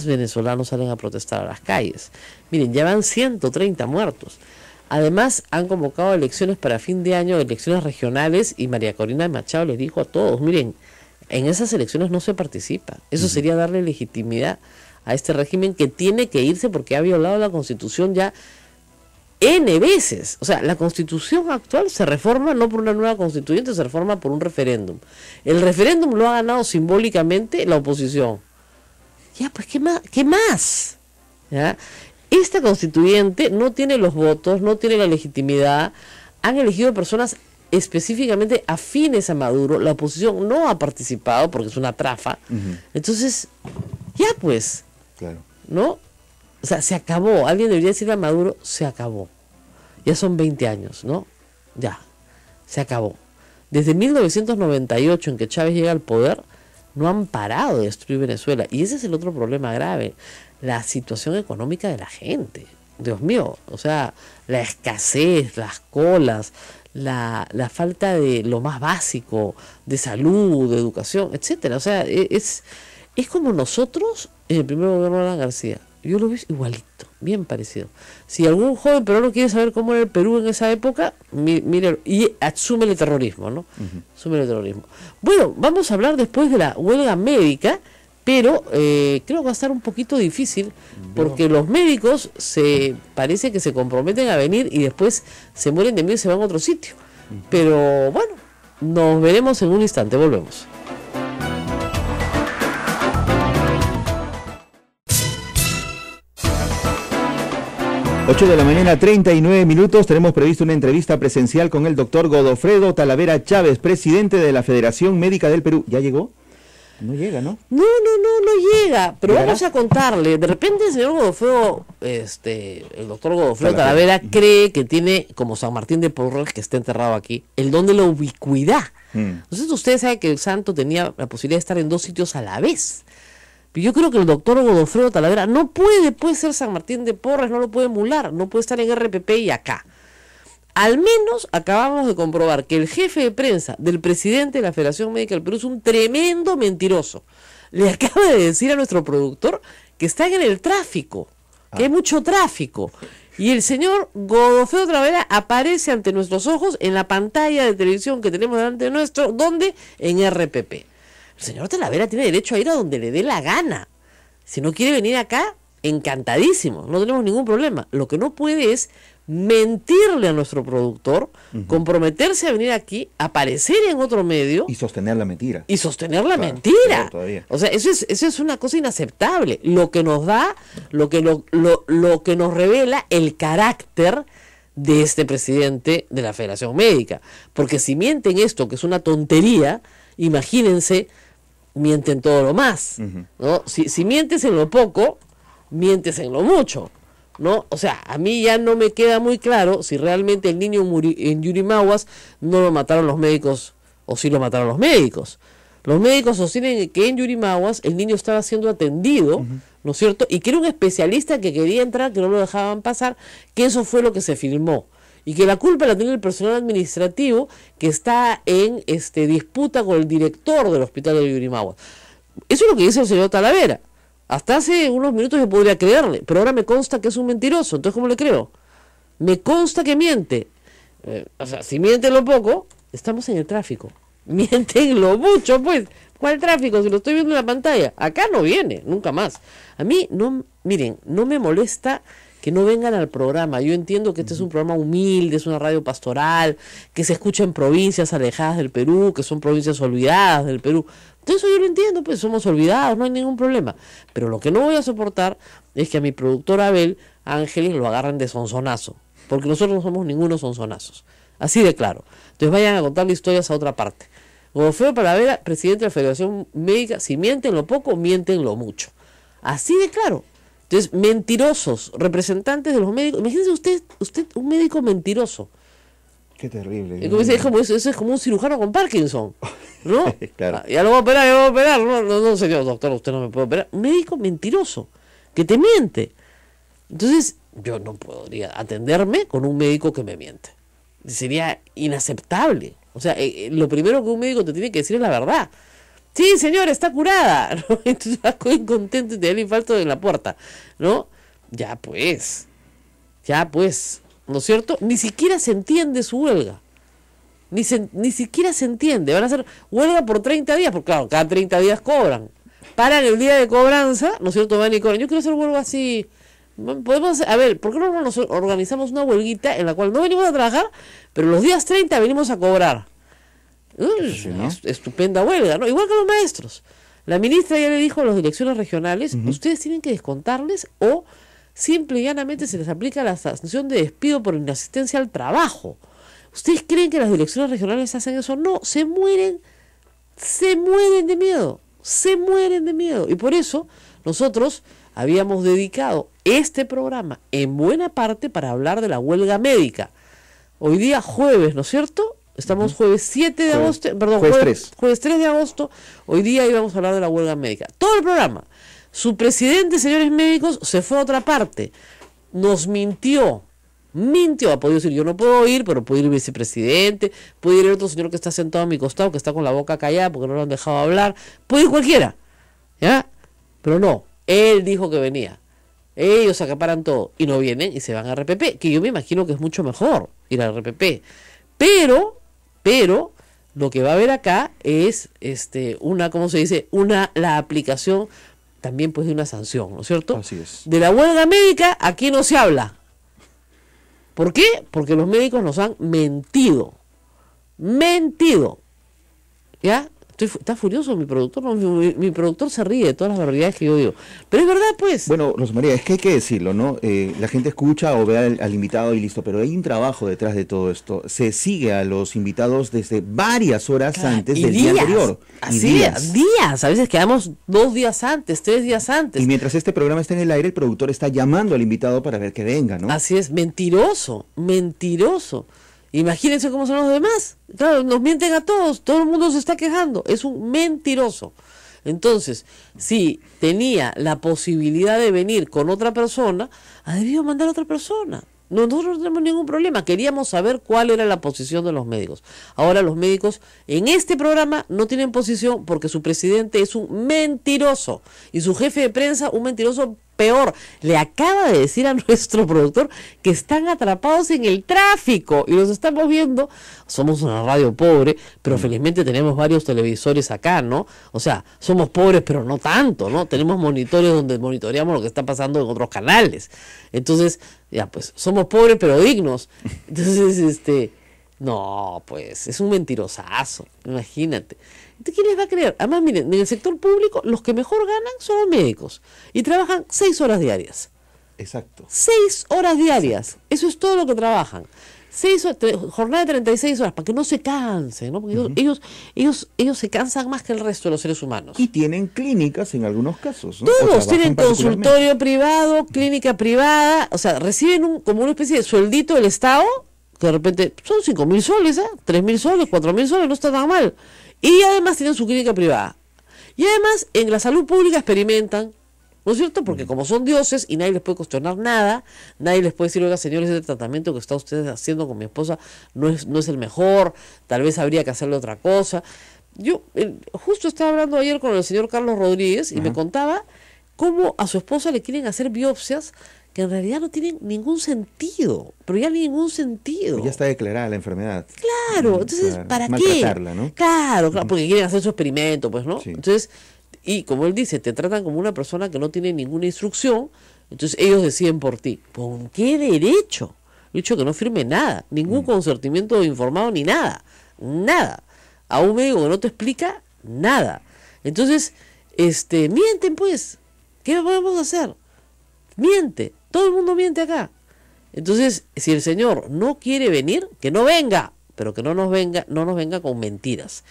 venezolanos salen a protestar a las calles. Miren, ya van 130 muertos. Además, han convocado elecciones para fin de año, elecciones regionales, y María Corina Machado les dijo a todos, miren, en esas elecciones no se participa. Eso sería darle legitimidad a este régimen que tiene que irse porque ha violado la Constitución ya N veces. O sea, la Constitución actual se reforma no por una nueva constituyente, se reforma por un referéndum. El referéndum lo ha ganado simbólicamente la oposición. Ya, pues, ¿qué más? ¿Ya? Esta constituyente no tiene los votos, no tiene la legitimidad. Han elegido personas específicamente afines a Maduro. La oposición no ha participado porque es una trafa. Entonces, ya pues, claro, ¿no? O sea, se acabó. Alguien debería decirle a Maduro, se acabó. Ya son 20 años, ¿no? Ya, se acabó. Desde 1998, en que Chávez llega al poder, no han parado de destruir Venezuela. Y ese es el otro problema grave, la situación económica de la gente. Dios mío, o sea, la escasez, las colas, la falta de lo más básico, de salud, de educación, etcétera. O sea, es como nosotros en el primer gobierno de Alan García. Yo lo vi igualito, bien parecido. Si algún joven peruano quiere saber cómo era el Perú en esa época, mire, y asume el terrorismo, ¿no? Asume el terrorismo. Bueno, vamos a hablar después de la huelga médica, pero creo que va a estar un poquito difícil, porque los médicos parece que se comprometen a venir y después se mueren de miedo y se van a otro sitio. Pero bueno, nos veremos en un instante, volvemos. 8 de la mañana, 39 minutos. Tenemos previsto una entrevista presencial con el doctor Godofredo Talavera Chávez, presidente de la Federación Médica del Perú. ¿Ya llegó? No llega, ¿no? No llega, pero ¿llegará? Vamos a contarle. De repente el señor Godofredo, el doctor Godofredo Talavera cree que tiene, como San Martín de Porres, que está enterrado aquí, el don de la ubicuidad. Entonces ustedes saben que el santo tenía la posibilidad de estar en dos sitios a la vez. Pero yo creo que el doctor Godofredo Talavera no puede ser San Martín de Porres, no lo puede emular, no puede estar en RPP y acá. Al menos acabamos de comprobar que el jefe de prensa del presidente de la Federación Médica del Perú es un tremendo mentiroso. Le acaba de decir a nuestro productor que están en el tráfico, que hay mucho tráfico. Y el señor Godofredo Talavera aparece ante nuestros ojos en la pantalla de televisión que tenemos delante de nuestro, ¿dónde? En RPP. El señor Talavera tiene derecho a ir a donde le dé la gana. Si no quiere venir acá, encantadísimo, no tenemos ningún problema. Lo que no puede es mentirle a nuestro productor, comprometerse a venir aquí, aparecer en otro medio y sostener la mentira. Mentira. O sea, eso es una cosa inaceptable. Lo que nos da, lo que nos revela el carácter de este presidente de la Federación Médica. Porque si mienten esto, que es una tontería, imagínense, mienten todo lo más. ¿No? Si mientes en lo poco, mientes en lo mucho. ¿no? O sea, a mí ya no me queda muy claro si realmente el niño en Yurimaguas no lo mataron los médicos o si lo mataron los médicos. Los médicos sostienen que en Yurimaguas el niño estaba siendo atendido, ¿no es cierto? Y que era un especialista que quería entrar, que no lo dejaban pasar, que eso fue lo que se filmó. Y que la culpa la tiene el personal administrativo que está en disputa con el director del hospital de Yurimaguas. Eso es lo que dice el señor Talavera. Hasta hace unos minutos yo podría creerle, pero ahora me consta que es un mentiroso. Entonces, ¿cómo le creo? Me consta que miente. O sea, si miente lo poco, estamos en el tráfico. Mienten lo mucho, pues. ¿Cuál tráfico? Si lo estoy viendo en la pantalla. Acá no viene, nunca más. A mí, no, miren, no me molesta que no vengan al programa. Yo entiendo que este es un programa humilde, es una radio pastoral, que se escucha en provincias alejadas del Perú, que son provincias olvidadas del Perú. Entonces eso yo lo entiendo, pues somos olvidados, no hay ningún problema. Pero lo que no voy a soportar es que a mi productor Abel Ángeles lo agarren de sonzonazo, porque nosotros no somos ningunos sonzonazos. Así de claro. Entonces vayan a contarle historias a otra parte. Godofredo Talavera, presidente de la Federación Médica, si mienten lo poco, mienten lo mucho. Así de claro. Entonces, mentirosos, representantes de los médicos. Imagínense usted un médico mentiroso. Qué terrible. Eso es como un cirujano con Parkinson, ¿no? Claro. Ya lo voy a operar, No, señor doctor, usted no me puede operar. Un médico mentiroso, que te miente. Entonces, yo no podría atenderme con un médico que me miente. Sería inaceptable. O sea, lo primero que un médico te tiene que decir es la verdad. Sí, señor, está curada, ¿no? Entonces vas contento y te da el infarto en la puerta, ¿no? Ya pues, ¿no es cierto? Ni siquiera se entiende su huelga, ni siquiera se entiende. Van a hacer huelga por 30 días, porque claro, cada 30 días cobran. Paran el día de cobranza, ¿no es cierto? Van y cobran. Yo quiero hacer huelga así. Podemos, a ver, ¿por qué no nos organizamos una huelguita en la cual no venimos a trabajar, pero los días 30 venimos a cobrar? Sí, ¿no? Estupenda huelga, ¿no? Igual que los maestros. La ministra ya le dijo a las direcciones regionales, ustedes tienen que descontarles o simple y llanamente se les aplica la sanción de despido por inasistencia al trabajo. ¿Ustedes creen que las direcciones regionales hacen eso? No, se mueren de miedo, Y por eso nosotros habíamos dedicado este programa en buena parte para hablar de la huelga médica. Hoy día jueves, ¿no es cierto? Estamos jueves 7 de agosto, perdón, jueves 3 de agosto, hoy día íbamos a hablar de la huelga médica. Todo el programa. Su presidente, señores médicos, se fue a otra parte. Nos mintió, ha podido decir, yo no puedo ir, pero puede ir el vicepresidente, puede ir el otro señor que está sentado a mi costado, que está con la boca callada porque no lo han dejado hablar, puede ir cualquiera, ¿ya? Pero no, él dijo que venía. Ellos acaparan todo y no vienen y se van a RPP, que yo me imagino que es mucho mejor ir al RPP. Pero lo que va a haber acá es ¿cómo se dice? La aplicación también pues de una sanción, ¿no es cierto? Así es. De la huelga médica aquí no se habla. ¿Por qué? Porque los médicos nos han mentido. ¿Ya? Está furioso mi productor, no, mi productor se ríe de todas las barbaridades que yo digo. Pero es verdad, pues. Bueno, Rosa María, es que hay que decirlo, ¿no? La gente escucha o ve al invitado y listo, pero hay un trabajo detrás de todo esto. Se sigue a los invitados desde varias horas antes del día anterior. Así es, días. A veces quedamos 2 días antes, 3 días antes. Y mientras este programa está en el aire, el productor está llamando al invitado para ver que venga, ¿no? Así es, mentiroso. Imagínense cómo son los demás. Claro, nos mienten a todos, todo el mundo se está quejando. Es un mentiroso. Entonces, si tenía la posibilidad de venir con otra persona, ha debido mandar a otra persona. Nosotros no tenemos ningún problema. Queríamos saber cuál era la posición de los médicos. Ahora los médicos en este programa no tienen posición porque su presidente es un mentiroso y su jefe de prensa un mentiroso peor. Le acaba de decir a nuestro productor que están atrapados en el tráfico y los estamos viendo. Somos una radio pobre, pero felizmente tenemos varios televisores acá, ¿no? O sea, somos pobres, pero no tanto, ¿no? Tenemos monitores donde monitoreamos lo que está pasando en otros canales. Entonces, ya pues, somos pobres pero dignos. Entonces, no, pues, es un mentirosazo, imagínate. Entonces, ¿quién les va a creer? Además, miren, en el sector público los que mejor ganan son los médicos y trabajan 6 horas diarias. Exacto. 6 horas diarias, eso es todo lo que trabajan. jornada de 36 horas, para que no se cansen, ¿no? Porque ellos se cansan más que el resto de los seres humanos. Y tienen clínicas en algunos casos, ¿no? Todos tienen consultorio privado, clínica privada, o sea, reciben como una especie de sueldito del Estado, que de repente son 5.000 soles, 3.000 soles, 4.000 soles, no está tan mal. Y además tienen su clínica privada. Y además en la salud pública experimentan, ¿no es cierto? Porque como son dioses y nadie les puede cuestionar nada, nadie les puede decir, oiga, señores, ese tratamiento que está ustedes haciendo con mi esposa no es el mejor, tal vez habría que hacerle otra cosa. Yo justo estaba hablando ayer con el señor Carlos Rodríguez y me contaba cómo a su esposa le quieren hacer biopsias que en realidad no tienen ningún sentido, pero ya ningún sentido. Pues ya está declarada la enfermedad. Claro, entonces, claro. ¿para qué? Maltratarla, ¿no? Claro, porque quieren hacer su experimento, pues, ¿no? Sí. Entonces, y como él dice, te tratan como una persona que no tiene ninguna instrucción, entonces ellos deciden por ti. ¿Con qué derecho? He dicho que no firme nada, ningún consentimiento informado ni nada, nada. A un médico que no te explica nada. Entonces, mienten pues. ¿Qué podemos hacer? Miente, todo el mundo miente acá. Entonces, si el señor no quiere venir, que no venga, pero que no nos venga con mentiras.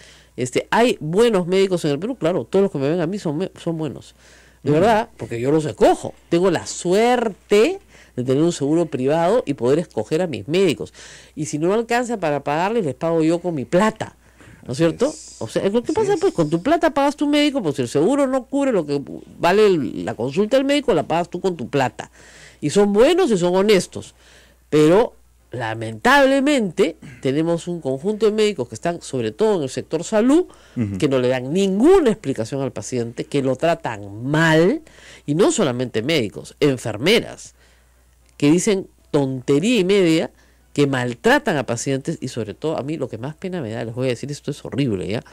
Hay buenos médicos en el Perú, claro, todos los que me ven a mí son buenos. De verdad, porque yo los escojo. Tengo la suerte de tener un seguro privado y poder escoger a mis médicos. Y si no alcanza para pagarles, les pago yo con mi plata. ¿No es cierto? O sea, lo que pasa pues, con tu plata pagas tu médico, pues si el seguro no cubre lo que vale la consulta del médico, la pagas tú con tu plata. Y son buenos y son honestos. Pero lamentablemente tenemos un conjunto de médicos que están sobre todo en el sector salud, que no le dan ninguna explicación al paciente, que lo tratan mal, y no solamente médicos, enfermeras, que dicen tontería y media, que maltratan a pacientes, y sobre todo a mí lo que más pena me da, les voy a decir, esto es horrible ya,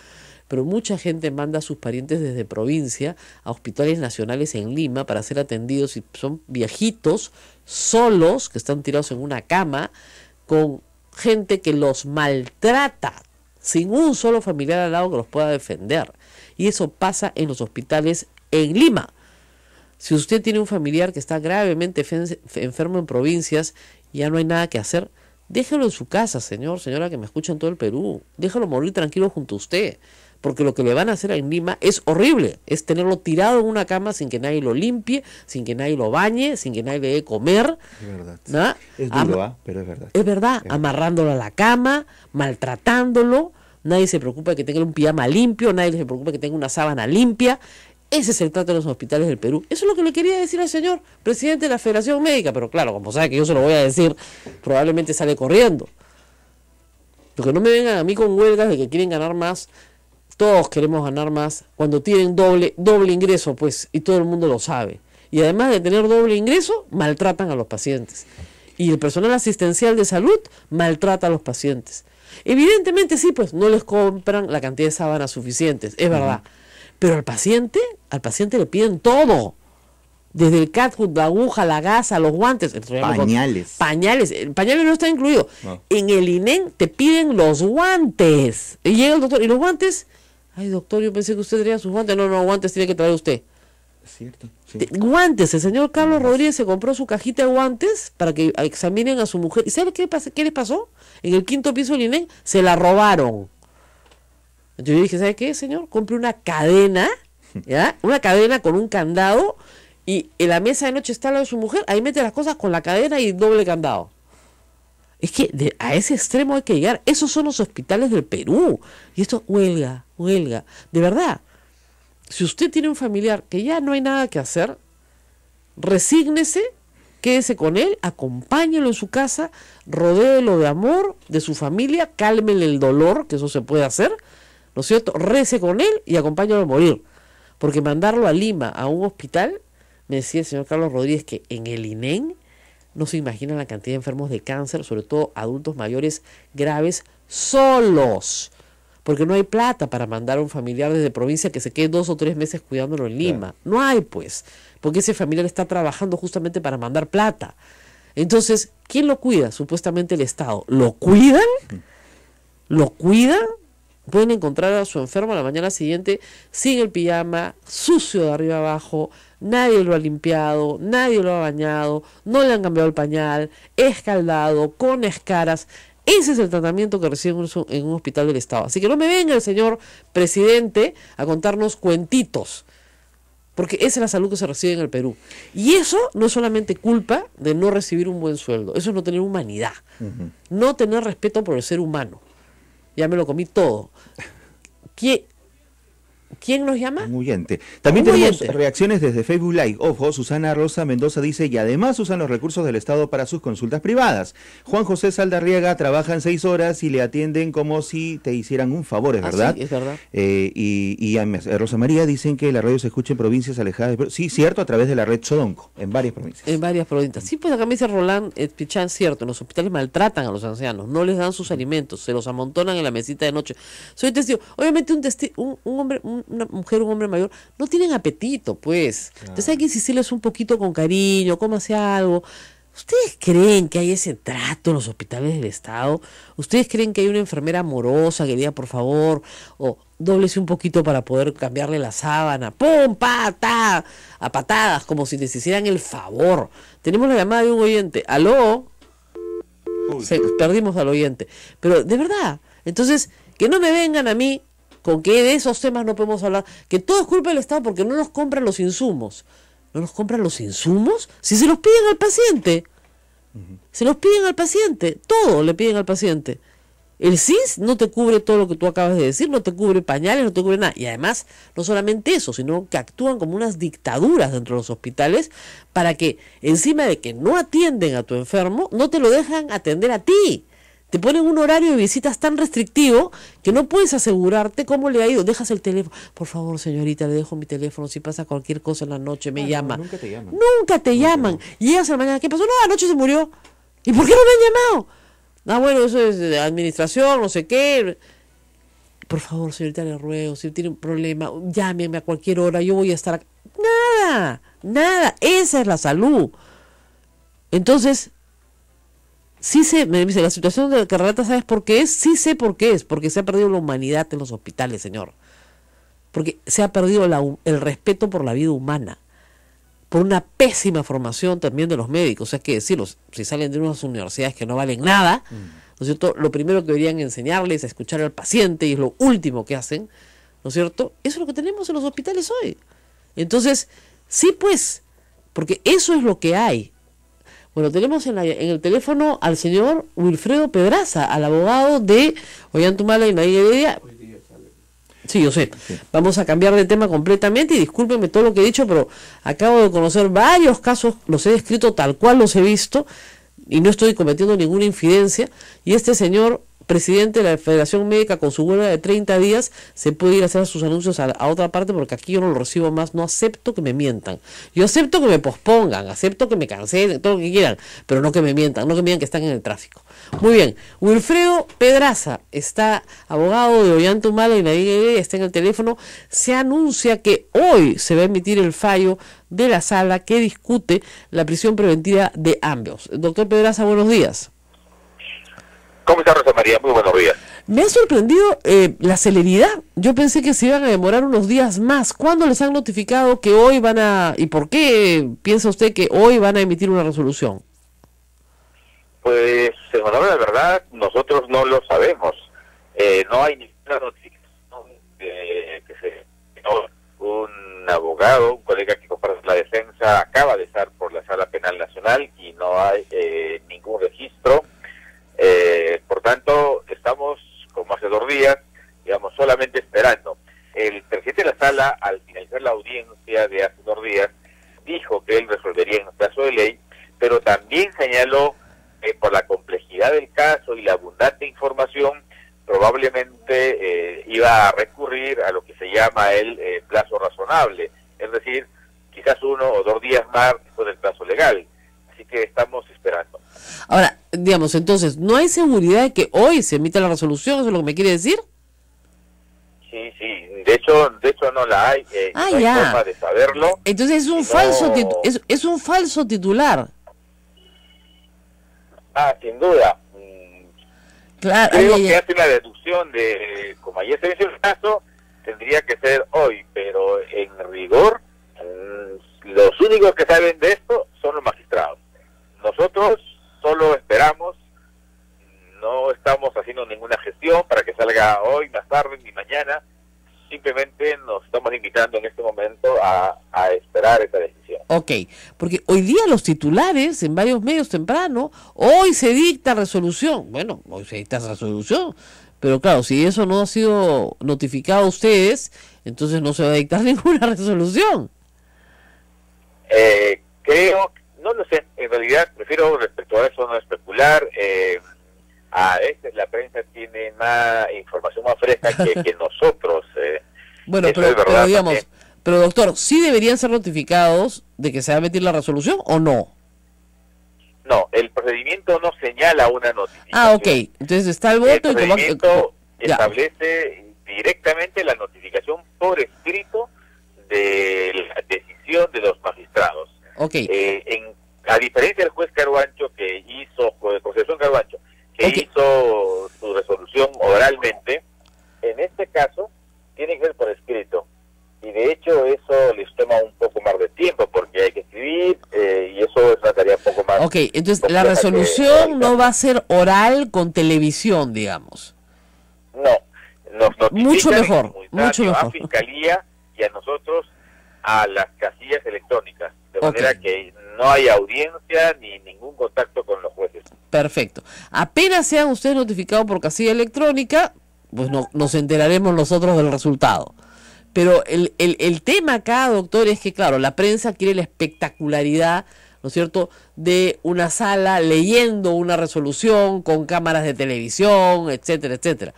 pero mucha gente manda a sus parientes desde provincia a hospitales nacionales en Lima para ser atendidos, y son viejitos solos que están tirados en una cama con gente que los maltrata sin un solo familiar al lado que los pueda defender. Y eso pasa en los hospitales en Lima. Si usted tiene un familiar que está gravemente enfermo en provincias y ya no hay nada que hacer, déjelo en su casa, señora que me escucha en todo el Perú. Déjalo morir tranquilo junto a usted. Porque lo que le van a hacer en Lima es horrible. Es tenerlo tirado en una cama sin que nadie lo limpie, sin que nadie lo bañe, sin que nadie le dé comer. Es verdad. ¿No? Es duro, pero es verdad. Es verdad, amarrándolo a la cama, maltratándolo. Nadie se preocupa de que tenga un pijama limpio, nadie se preocupa de que tenga una sábana limpia. Ese es el trato de los hospitales del Perú. Eso es lo que le quería decir al señor presidente de la Federación Médica. Pero claro, como sabe que yo se lo voy a decir, probablemente sale corriendo. Porque no me vengan a mí con huelgas de que quieren ganar más. Todos queremos ganar más cuando tienen doble ingreso, pues, y todo el mundo lo sabe. Y además de tener doble ingreso, maltratan a los pacientes. Y el personal asistencial de salud maltrata a los pacientes. Evidentemente sí, pues, no les compran la cantidad de sábanas suficientes, es verdad. Pero al paciente le piden todo. Desde el catgut, la aguja, la gasa, los guantes. Pañales. El pañales no está incluido. No. En el INEN te piden los guantes. Y llega el doctor, ¿y los guantes? Ay, doctor, yo pensé que usted tenía sus guantes. No, guantes tiene que traer usted. Es cierto. Sí. Guantes. El señor Carlos Rodríguez se compró su cajita de guantes para que examinen a su mujer. ¿Y sabe qué les pasó? En el 5º piso del INEN se la robaron. Entonces yo dije, ¿sabe qué, señor? Compre una cadena, ¿ya? Una cadena con un candado, y en la mesa de noche está la de su mujer, ahí mete las cosas con la cadena y doble candado. Es que a ese extremo hay que llegar. Esos son los hospitales del Perú. Y esto, huelga. De verdad, si usted tiene un familiar que ya no hay nada que hacer, resígnese, quédese con él, acompáñelo en su casa, rodéelo de amor, de su familia, cálmele el dolor, que eso se puede hacer, ¿no es cierto? Rece con él y acompáñalo a morir. Porque mandarlo a Lima, a un hospital, me decía el señor Carlos Rodríguez que en el INEN no se imaginan la cantidad de enfermos de cáncer, sobre todo adultos mayores graves, solos. Porque no hay plata para mandar a un familiar desde provincia que se quede 2 o 3 meses cuidándolo en Lima. Claro. No hay, pues. Porque ese familiar está trabajando justamente para mandar plata. Entonces, ¿quién lo cuida? Supuestamente el Estado. ¿Lo cuidan? ¿Lo cuidan? Pueden encontrar a su enfermo a la mañana siguiente sin el pijama, sucio de arriba abajo, nadie lo ha limpiado, nadie lo ha bañado, no le han cambiado el pañal, escaldado, con escaras. Ese es el tratamiento que recibe en un hospital del Estado. Así que no me venga el señor presidente a contarnos cuentitos, porque esa es la salud que se recibe en el Perú. Y eso no es solamente culpa de no recibir un buen sueldo, eso es no tener humanidad, no tener respeto por el ser humano. Ya me lo comí todo. ¿Quién nos llama? Un oyente. También tenemos reacciones desde Facebook Live. Ojo, Susana Rosa Mendoza dice, y además usan los recursos del Estado para sus consultas privadas. Juan José Saldarriaga trabaja en 6 horas y le atienden como si te hicieran un favor, ¿es verdad? Sí, es verdad. Y Rosa María dicen que la radio se escucha en provincias alejadas. Sí, cierto, a través de la red Sodonco, en varias provincias. En varias provincias. Sí, pues acá me dice Roland Pichán, cierto, en los hospitales maltratan a los ancianos, no les dan sus alimentos, se los amontonan en la mesita de noche. Soy testigo. Obviamente un hombre, una mujer, un hombre mayor, no tienen apetito, pues. Entonces hay que insistirles un poquito con cariño, cómase algo. ¿Ustedes creen que hay ese trato en los hospitales del Estado? ¿Ustedes creen que hay una enfermera amorosa que diga, por favor, o dóblese un poquito para poder cambiarle la sábana? ¡Pum! ¡Pata! A patadas, como si les hicieran el favor. Tenemos la llamada de un oyente. ¿Aló? Perdimos al oyente. Pero, de verdad, entonces, que no me vengan a mí con que de esos temas no podemos hablar, que todo es culpa del Estado porque no nos compran los insumos. ¿No nos compran los insumos? Si se los piden al paciente. Se los piden al paciente. Todo le piden al paciente. El SIS no te cubre todo lo que tú acabas de decir, no te cubre pañales, no te cubre nada. Y además, no solamente eso, sino que actúan como unas dictaduras dentro de los hospitales para que, encima de que no atienden a tu enfermo, no te lo dejan atender a ti. Te ponen un horario de visitas tan restrictivo que no puedes asegurarte cómo le ha ido. Dejas el teléfono. Por favor, señorita, le dejo mi teléfono. Si pasa cualquier cosa en la noche, me llama. Nunca te llaman. Nunca te llaman. Llegas a la mañana, ¿qué pasó? No, anoche se murió. ¿Y por qué no me han llamado? Ah, bueno, eso es de administración, no sé qué. Por favor, señorita, le ruego, si tiene un problema, llámeme a cualquier hora, yo voy a estar acá. Nada. Esa es la salud. Entonces, sí sé, me dice, la situación de que relata, ¿sabes por qué es? Sí sé por qué es, porque se ha perdido la humanidad en los hospitales, señor. Porque se ha perdido el respeto por la vida humana, por una pésima formación también de los médicos. O sea, que decirlos, si salen de unas universidades que no valen nada, ¿no es cierto? Lo primero que deberían enseñarles es a escuchar al paciente y es lo último que hacen, ¿no es cierto? Eso es lo que tenemos en los hospitales hoy. Entonces, sí pues, porque eso es lo que hay. Bueno, tenemos en el teléfono al señor Wilfredo Pedraza, al abogado de Ollantumala y Nadia Heredia. Sí, yo sé. Sí. Vamos a cambiar de tema completamente y discúlpenme todo lo que he dicho, pero acabo de conocer varios casos, los he descrito tal cual los he visto y no estoy cometiendo ninguna infidencia. Y este señor, presidente de la Federación Médica, con su huelga de 30 días, se puede ir a hacer sus anuncios a otra parte porque aquí yo no lo recibo más. No acepto que me mientan. Yo acepto que me pospongan, acepto que me cancelen, todo lo que quieran, pero no que me mientan, no que me digan que están en el tráfico. Muy bien, Wilfredo Pedraza está abogado de Ollantumala y Nadia, está en el teléfono. Se anuncia que hoy se va a emitir el fallo de la sala que discute la prisión preventiva de ambos. Doctor Pedraza, buenos días. ¿Cómo está, Rosa María? Muy buenos días. Me ha sorprendido la celeridad. Yo pensé que se iban a demorar unos días más. ¿Cuándo les han notificado que hoy van a... y por qué piensa usted que hoy van a emitir una resolución? Pues, en honor a la verdad, nosotros no lo sabemos. No hay ninguna notificación que un abogado, un colega que comparte la defensa, acaba de estar por la Sala Penal Nacional y no hay ningún registro. Por tanto, estamos, como hace 2 días, digamos, solamente esperando. El presidente de la sala, al finalizar la audiencia de hace 2 días, dijo que él resolvería en un plazo de ley, pero también señaló que por la complejidad del caso y la abundante información, probablemente iba a recurrir a lo que se llama el plazo razonable, es decir, quizás 1 o 2 días más después del plazo legal. Así que estamos esperando. Ahora, digamos, entonces, ¿no hay seguridad de que hoy se emita la resolución? ¿Eso es lo que me quiere decir? Sí, de hecho no la hay, no hay forma de saberlo. Entonces es un falso titular. Sin duda. Claro. Creo que hace una deducción de, como ayer se venció el caso, tendría que ser hoy, pero en rigor, Los únicos que saben de esto son los magistrados. Nosotros solo esperamos, no estamos haciendo ninguna gestión para que salga hoy, más tarde, ni mañana. Simplemente nos estamos invitando en este momento a esperar esa decisión. Ok, porque hoy día los titulares en varios medios temprano, hoy se dicta resolución. Bueno, hoy se dicta resolución, pero claro, si eso no ha sido notificado a ustedes, entonces no se va a dictar ninguna resolución. Creo, no lo sé, en realidad prefiero respecto a eso no especular. A veces la prensa tiene más información más fresca que nosotros. Bueno, pero digamos, también. Pero doctor, ¿sí deberían ser notificados de que se va a emitir la resolución o no? No, el procedimiento no señala una notificación. Ah, ok, entonces está el voto. El procedimiento establece directamente la notificación por escrito de la decisión de los magistrados. Okay. A diferencia del juez Carhuancho que hizo, Concepción Carhuancho, que hizo su resolución oralmente, en este caso tiene que ser por escrito. Y de hecho eso les toma un poco más de tiempo porque hay que escribir y eso es una tarea un poco más... Ok, entonces la resolución no va a ser oral con televisión, digamos. No, nos notifican mucho mejor a Fiscalía y a nosotros a las casillas electrónicas, de manera que no hay audiencia ni ningún contacto con los jueces. Perfecto. Apenas sean ustedes notificados por casilla electrónica, pues nos enteraremos nosotros del resultado. Pero el tema acá, doctor, es que, claro, la prensa quiere la espectacularidad, ¿no es cierto?, de una sala leyendo una resolución con cámaras de televisión, etcétera, etcétera.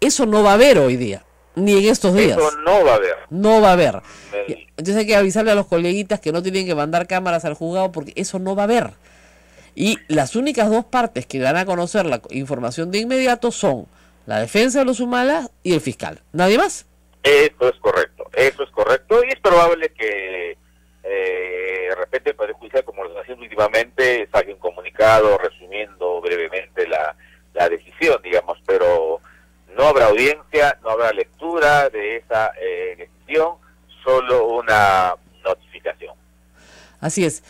Eso no va a haber hoy día, ni en estos días. Eso no va a haber. No va a haber. Entonces hay que avisarle a los coleguitas que no tienen que mandar cámaras al juzgado porque eso no va a haber. Y las únicas dos partes que van a conocer la información de inmediato son la defensa de los Humalas y el fiscal. ¿Nadie más? Eso es correcto y es probable que de repente el Poder Judicial, como lo está haciendo últimamente, saque un comunicado resumiendo brevemente la decisión, digamos, pero no habrá audiencia, no habrá lectura de esa decisión, solo una notificación. Así es.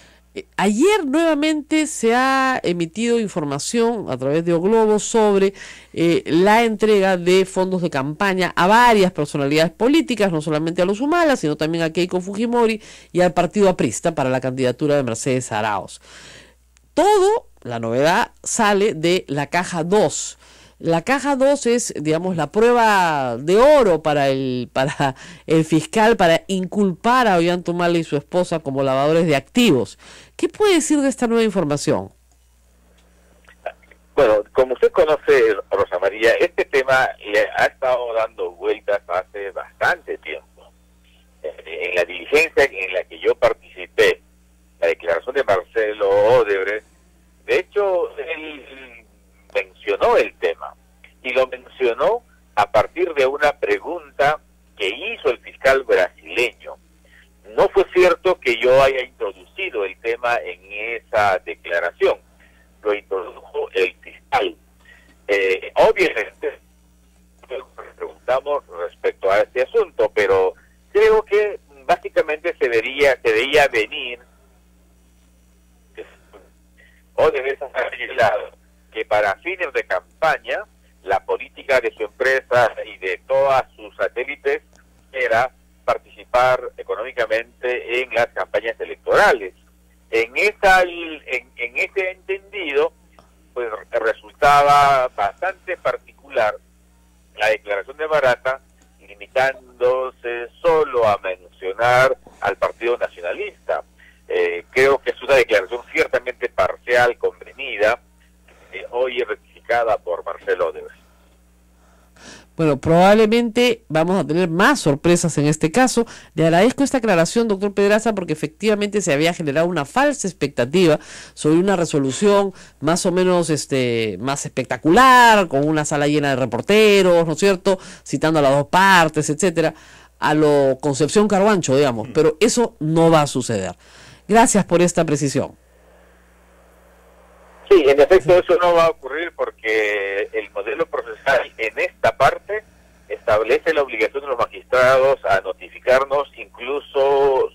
Ayer nuevamente se ha emitido información a través de O Globo sobre la entrega de fondos de campaña a varias personalidades políticas, no solamente a los Humalas, sino también a Keiko Fujimori y al partido aprista para la candidatura de Mercedes Arauz. Todo, la novedad, sale de la caja 2. La caja 2 es, digamos, la prueba de oro para el fiscal para inculpar a Ollantumala y su esposa como lavadores de activos. ¿Qué puede decir de esta nueva información? Bueno, como usted conoce, Rosa María, este tema le ha estado dando vueltas hace bastante tiempo. En la diligencia en la que yo participé, la declaración de Marcelo Odebrecht, de hecho, él mencionó el tema y lo mencionó a partir de una pregunta que hizo el fiscal brasileño. No fue cierto que yo haya introducido el tema en esa declaración, lo introdujo el fiscal. Obviamente preguntamos respecto a este asunto, pero creo que básicamente se veía venir o debe estar arreglado que para fines de campaña la política de su empresa y de todas sus satélites era participar económicamente en las campañas electorales. En ese entendido, pues resultaba bastante particular la declaración de Barata, limitándose solo a mencionar al Partido Nacionalista. Creo que es una declaración ciertamente parcial, convenida, hoy rectificada por Marcelo Odebrecht. Bueno, probablemente vamos a tener más sorpresas en este caso. Le agradezco esta aclaración, doctor Pedraza, porque efectivamente se había generado una falsa expectativa sobre una resolución más o menos más espectacular, con una sala llena de reporteros, ¿no es cierto?, citando a las dos partes, etcétera, a lo Concepción Carhuancho, digamos, pero eso no va a suceder. Gracias por esta precisión. Sí, en efecto eso no va a ocurrir porque el modelo procesal en esta parte establece la obligación de los magistrados a notificarnos incluso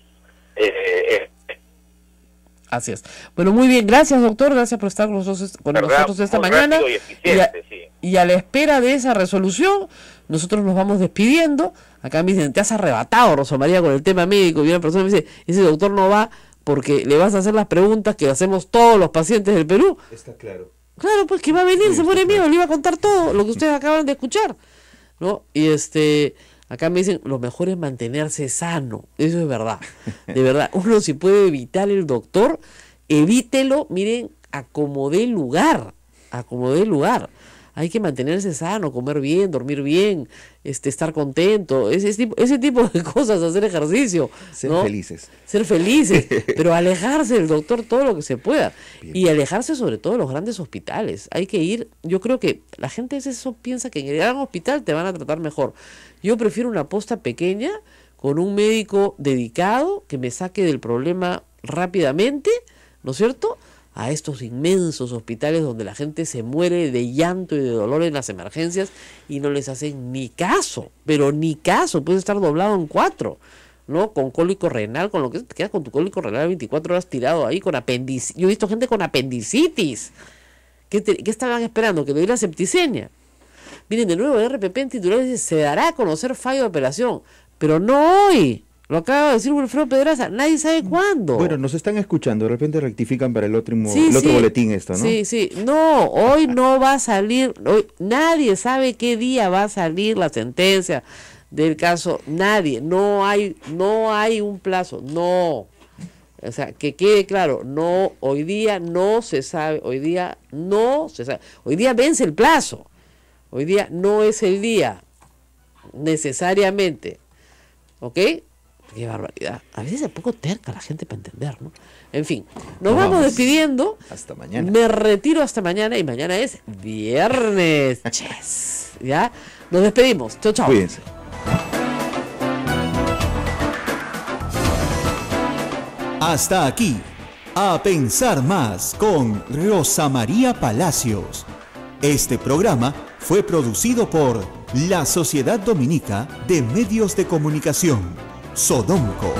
Así es. Bueno, muy bien, gracias doctor, gracias por estar con nosotros esta mañana. Y a la espera de esa resolución, nosotros nos vamos despidiendo. Acá me dicen, te has arrebatado, Rosa María, con el tema médico. Y una persona me dice, ese doctor no va porque le vas a hacer las preguntas que hacemos todos los pacientes del Perú. Está claro. Claro, pues que va a venir, se muere miedo, le iba a contar todo lo que ustedes acaban de escuchar, ¿no? Y acá me dicen, lo mejor es mantenerse sano, eso es verdad, de verdad. Uno si puede evitar el doctor, evítelo, miren, acomodé lugar. Hay que mantenerse sano, comer bien, dormir bien, estar contento, ese tipo de cosas, hacer ejercicio. Ser felices, pero alejarse del doctor todo lo que se pueda. Bien. Y alejarse sobre todo de los grandes hospitales. Hay que ir, yo creo que la gente a veces piensa que en el gran hospital te van a tratar mejor. Yo prefiero una posta pequeña con un médico dedicado que me saque del problema rápidamente, ¿no es cierto?, a estos inmensos hospitales donde la gente se muere de llanto y de dolor en las emergencias y no les hacen ni caso, pero ni caso, puedes estar doblado en 4, ¿no? Con cólico renal, con lo que te quedas con tu cólico renal 24 horas tirado ahí con apendicitis. Yo he visto gente con apendicitis. ¿Qué estaban esperando? Que le diera septicemia. Miren, de nuevo el RPP en titular dice, se dará a conocer fallo de apelación, pero no hoy. Lo acaba de decir Wilfredo Pedraza, nadie sabe cuándo. Bueno, nos están escuchando, de repente rectifican para el otro boletín esto, ¿no? Sí, no, hoy no va a salir, nadie sabe qué día va a salir la sentencia del caso, nadie, no hay un plazo, no. O sea, que quede claro, no, hoy día no se sabe, hoy día vence el plazo, hoy día no es el día, necesariamente, ¿ok? Qué barbaridad. A veces es poco terca la gente para entender, ¿no? En fin, nos vamos despidiendo. Hasta mañana. Me retiro hasta mañana y mañana es viernes. Yes. ¿Ya? Nos despedimos. Chau, chau. Cuídense. Hasta aquí. A pensar más con Rosa María Palacios. Este programa fue producido por la Sociedad Dominica de Medios de Comunicación, Sodomco.